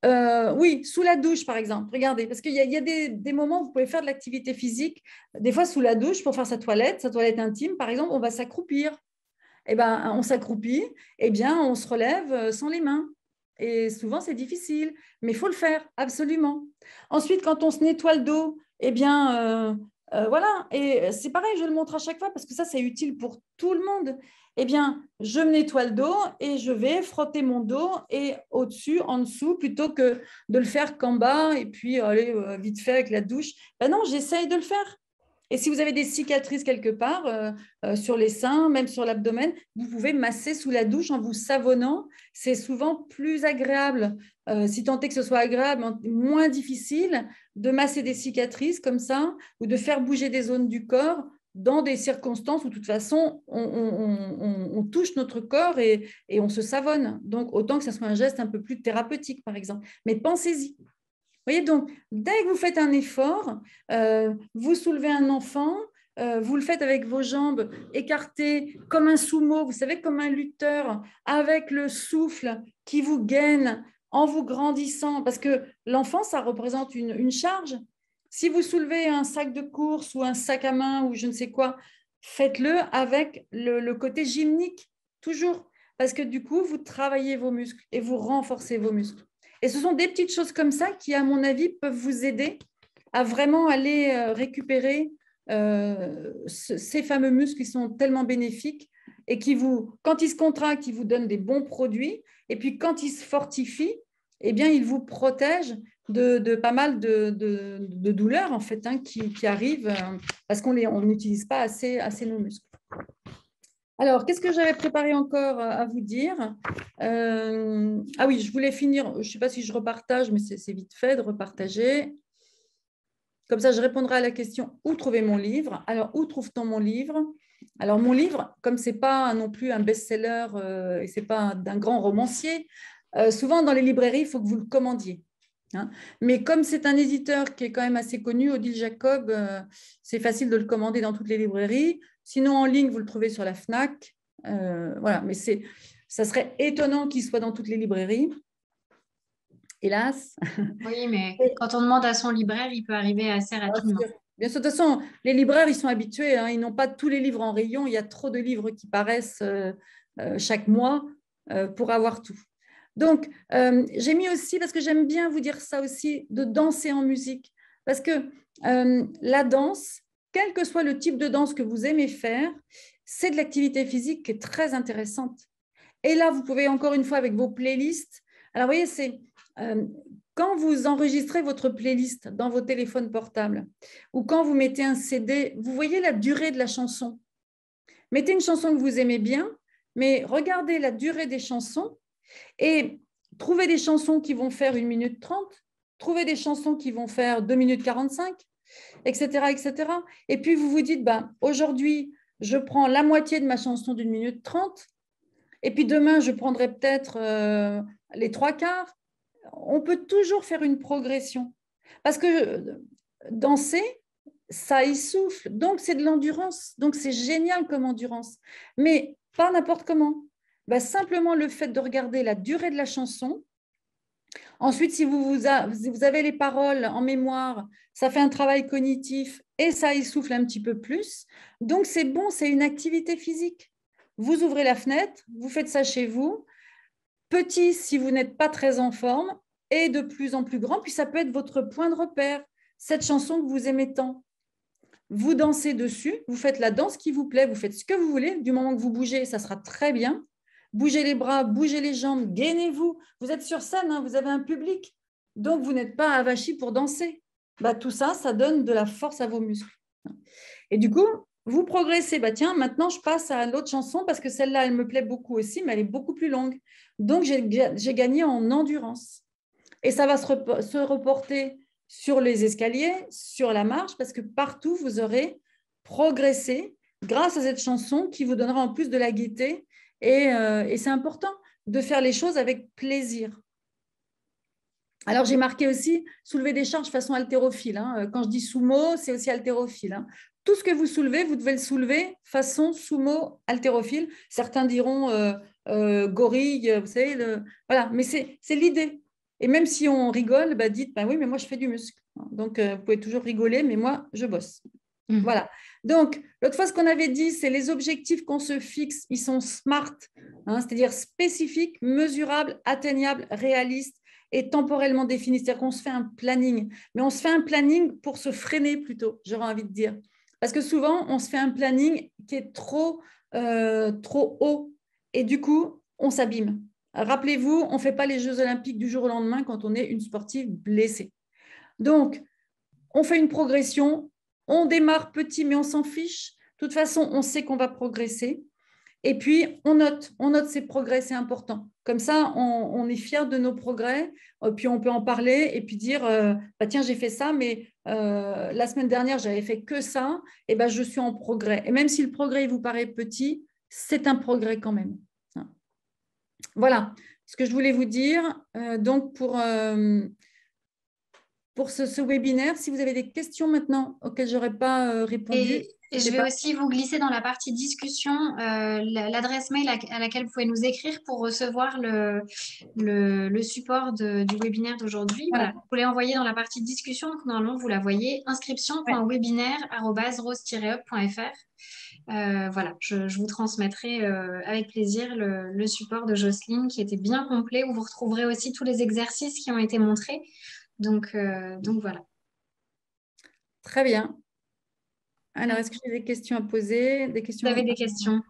oui, sous la douche, par exemple. Regardez, parce qu'il y a des moments où vous pouvez faire de l'activité physique. Des fois, sous la douche, pour faire sa toilette intime, par exemple, on va s'accroupir. Eh ben, on s'accroupit, eh bien, on se relève sans les mains. Et souvent, c'est difficile, mais il faut le faire, absolument. Ensuite, quand on se nettoie le dos, eh bien, voilà. Et c'est pareil, je le montre à chaque fois parce que ça, c'est utile pour tout le monde. Eh bien, je me nettoie le dos et je vais frotter mon dos et au-dessus, en dessous, plutôt que de le faire qu'en bas et puis aller vite fait avec la douche. Ben non, j'essaye de le faire. Et si vous avez des cicatrices quelque part, sur les seins, même sur l'abdomen, vous pouvez masser sous la douche en vous savonnant. C'est souvent plus agréable, si tant est que ce soit agréable, moins difficile de masser des cicatrices comme ça ou de faire bouger des zones du corps dans des circonstances où, de toute façon, on touche notre corps et on se savonne. Donc, autant que ce soit un geste un peu plus thérapeutique, par exemple. Mais pensez-y. Vous voyez, donc, dès que vous faites un effort, vous soulevez un enfant, vous le faites avec vos jambes écartées comme un sumo, vous savez, comme un lutteur, avec le souffle qui vous gaine en vous grandissant, parce que l'enfant, ça représente une charge. Si vous soulevez un sac de course ou un sac à main ou je ne sais quoi, faites-le avec le côté gymnique, toujours, parce que du coup, vous travaillez vos muscles et vous renforcez vos muscles. Et ce sont des petites choses comme ça qui, à mon avis, peuvent vous aider à vraiment aller récupérer ces fameux muscles qui sont tellement bénéfiques et qui vous, quand ils se contractent, ils vous donnent des bons produits. Et puis, quand ils se fortifient, eh bien, ils vous protègent de pas mal de douleurs, en fait, hein, qui arrivent parce qu'on n'utilise pas assez nos muscles. Alors, qu'est-ce que j'avais préparé encore à vous dire? Ah oui, je voulais finir, je ne sais pas si je repartage, mais c'est vite fait de repartager. Comme ça, je répondrai à la question, où trouver mon livre? Alors, où trouve-t-on mon livre? Alors, mon livre, comme ce n'est pas non plus un best-seller et ce n'est pas d'un grand romancier, souvent dans les librairies, il faut que vous le commandiez. Hein. Mais comme c'est un éditeur qui est quand même assez connu, Odile Jacob, c'est facile de le commander dans toutes les librairies. Sinon, en ligne, vous le trouvez sur la FNAC. Voilà, mais ça serait étonnant qu'il soit dans toutes les librairies. Hélas. Oui, mais quand on demande à son libraire, il peut arriver assez rapidement. Bien sûr, de toute façon, les libraires, ils sont habitués. Hein, ils n'ont pas tous les livres en rayon. Il y a trop de livres qui paraissent chaque mois pour avoir tout. Donc, j'ai mis aussi, parce que j'aime bien vous dire ça aussi, de danser en musique. Parce que la danse, quel que soit le type de danse que vous aimez faire, c'est de l'activité physique qui est très intéressante. Et là, vous pouvez encore une fois avec vos playlists. Alors, vous voyez, c'est quand vous enregistrez votre playlist dans vos téléphones portables ou quand vous mettez un CD, vous voyez la durée de la chanson. Mettez une chanson que vous aimez bien, mais regardez la durée des chansons et trouvez des chansons qui vont faire 1 minute 30, trouvez des chansons qui vont faire 2 minutes 45, etc., etc. Et puis, vous vous dites, bah, aujourd'hui, je prends la moitié de ma chanson d'1 minute 30, et puis demain, je prendrai peut-être les 3/4. On peut toujours faire une progression. Parce que danser, ça essouffle. Donc, c'est de l'endurance. Donc, c'est génial comme endurance. Mais pas n'importe comment. Ben, simplement le fait de regarder la durée de la chanson. Ensuite, si vous avez les paroles en mémoire, ça fait un travail cognitif et ça essouffle un petit peu plus. Donc, c'est bon, c'est une activité physique. Vous ouvrez la fenêtre, vous faites ça chez vous. Petit, si vous n'êtes pas très en forme, et de plus en plus grand, puis ça peut être votre point de repère, cette chanson que vous aimez tant. Vous dansez dessus, vous faites la danse qui vous plaît, vous faites ce que vous voulez, du moment que vous bougez, ça sera très bien. Bougez les bras, bougez les jambes, gainez-vous. Vous êtes sur scène, hein, vous avez un public, donc vous n'êtes pas avachi pour danser. Bah, tout ça, ça donne de la force à vos muscles. Et du coup, vous progressez. Bah, tiens, maintenant, je passe à l'autre chanson parce que celle-là, elle me plaît beaucoup aussi, mais elle est beaucoup plus longue. Donc, j'ai gagné en endurance. Et ça va se reporter sur les escaliers, sur la marche, parce que partout, vous aurez progressé grâce à cette chanson qui vous donnera en plus de la gaieté. Et c'est important de faire les choses avec plaisir. Alors, j'ai marqué aussi soulever des charges façon haltérophile. Hein. Quand je dis sumo, c'est aussi haltérophile. Hein. Tout ce que vous soulevez, vous devez le soulever façon sumo haltérophile. Certains diront gorille, vous savez. Voilà, mais c'est l'idée. Et même si on rigole, bah, dites, bah oui, mais moi, je fais du muscle. Donc, vous pouvez toujours rigoler, mais moi, je bosse. Voilà. Donc, l'autre fois, ce qu'on avait dit, c'est les objectifs qu'on se fixe, ils sont SMART, c'est-à-dire spécifiques, mesurables, atteignables, réalistes et temporellement définis. C'est-à-dire qu'on se fait un planning, mais on se fait un planning pour se freiner plutôt, j'aurais envie de dire. Parce que souvent, on se fait un planning qui est trop haut et du coup, on s'abîme. Rappelez-vous, on ne fait pas les Jeux Olympiques du jour au lendemain quand on est une sportive blessée. Donc, on fait une progression, on démarre petit, mais on s'en fiche. De toute façon, on sait qu'on va progresser. Et puis, on note ces progrès, c'est important. Comme ça, on est fier de nos progrès. Puis, on peut en parler et puis dire, bah, tiens, j'ai fait ça, mais la semaine dernière, j'avais fait que ça. Et ben, je suis en progrès. Et même si le progrès vous paraît petit, c'est un progrès quand même. Voilà ce que je voulais vous dire. Donc, pour ce webinaire, si vous avez des questions maintenant auxquelles je n'aurais pas répondu, Et je vais aussi vous glisser dans la partie discussion l'adresse mail à laquelle vous pouvez nous écrire pour recevoir le support du webinaire d'aujourd'hui. Voilà. Vous pouvez l'envoyer dans la partie discussion. Donc, normalement, vous la voyez inscription.webinaire@rose-up.fr. Voilà, je vous transmettrai avec plaisir le support de Jocelyne qui était bien complet où vous retrouverez aussi tous les exercices qui ont été montrés. Donc voilà. Très bien. Alors, est-ce que j'ai des questions à poser? Vous avez des questions?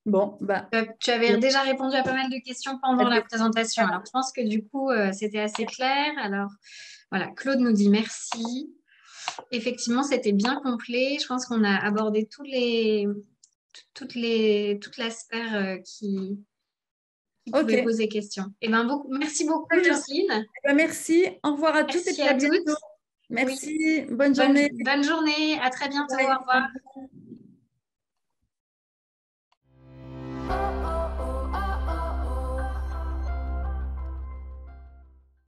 Bon, bah. Tu avais déjà répondu à pas mal de questions pendant la présentation. Alors, je pense que du coup, c'était assez clair. Alors, voilà, Claude nous dit merci. Effectivement, c'était bien complet. Je pense qu'on a abordé toute la sphère qui pouvait poser question. Et ben, merci beaucoup, Jocelyne. Merci. Au revoir à toutes et Merci à bientôt. toutes. Merci. Oui. Bonne journée. Bonne journée. À très bientôt. Au revoir.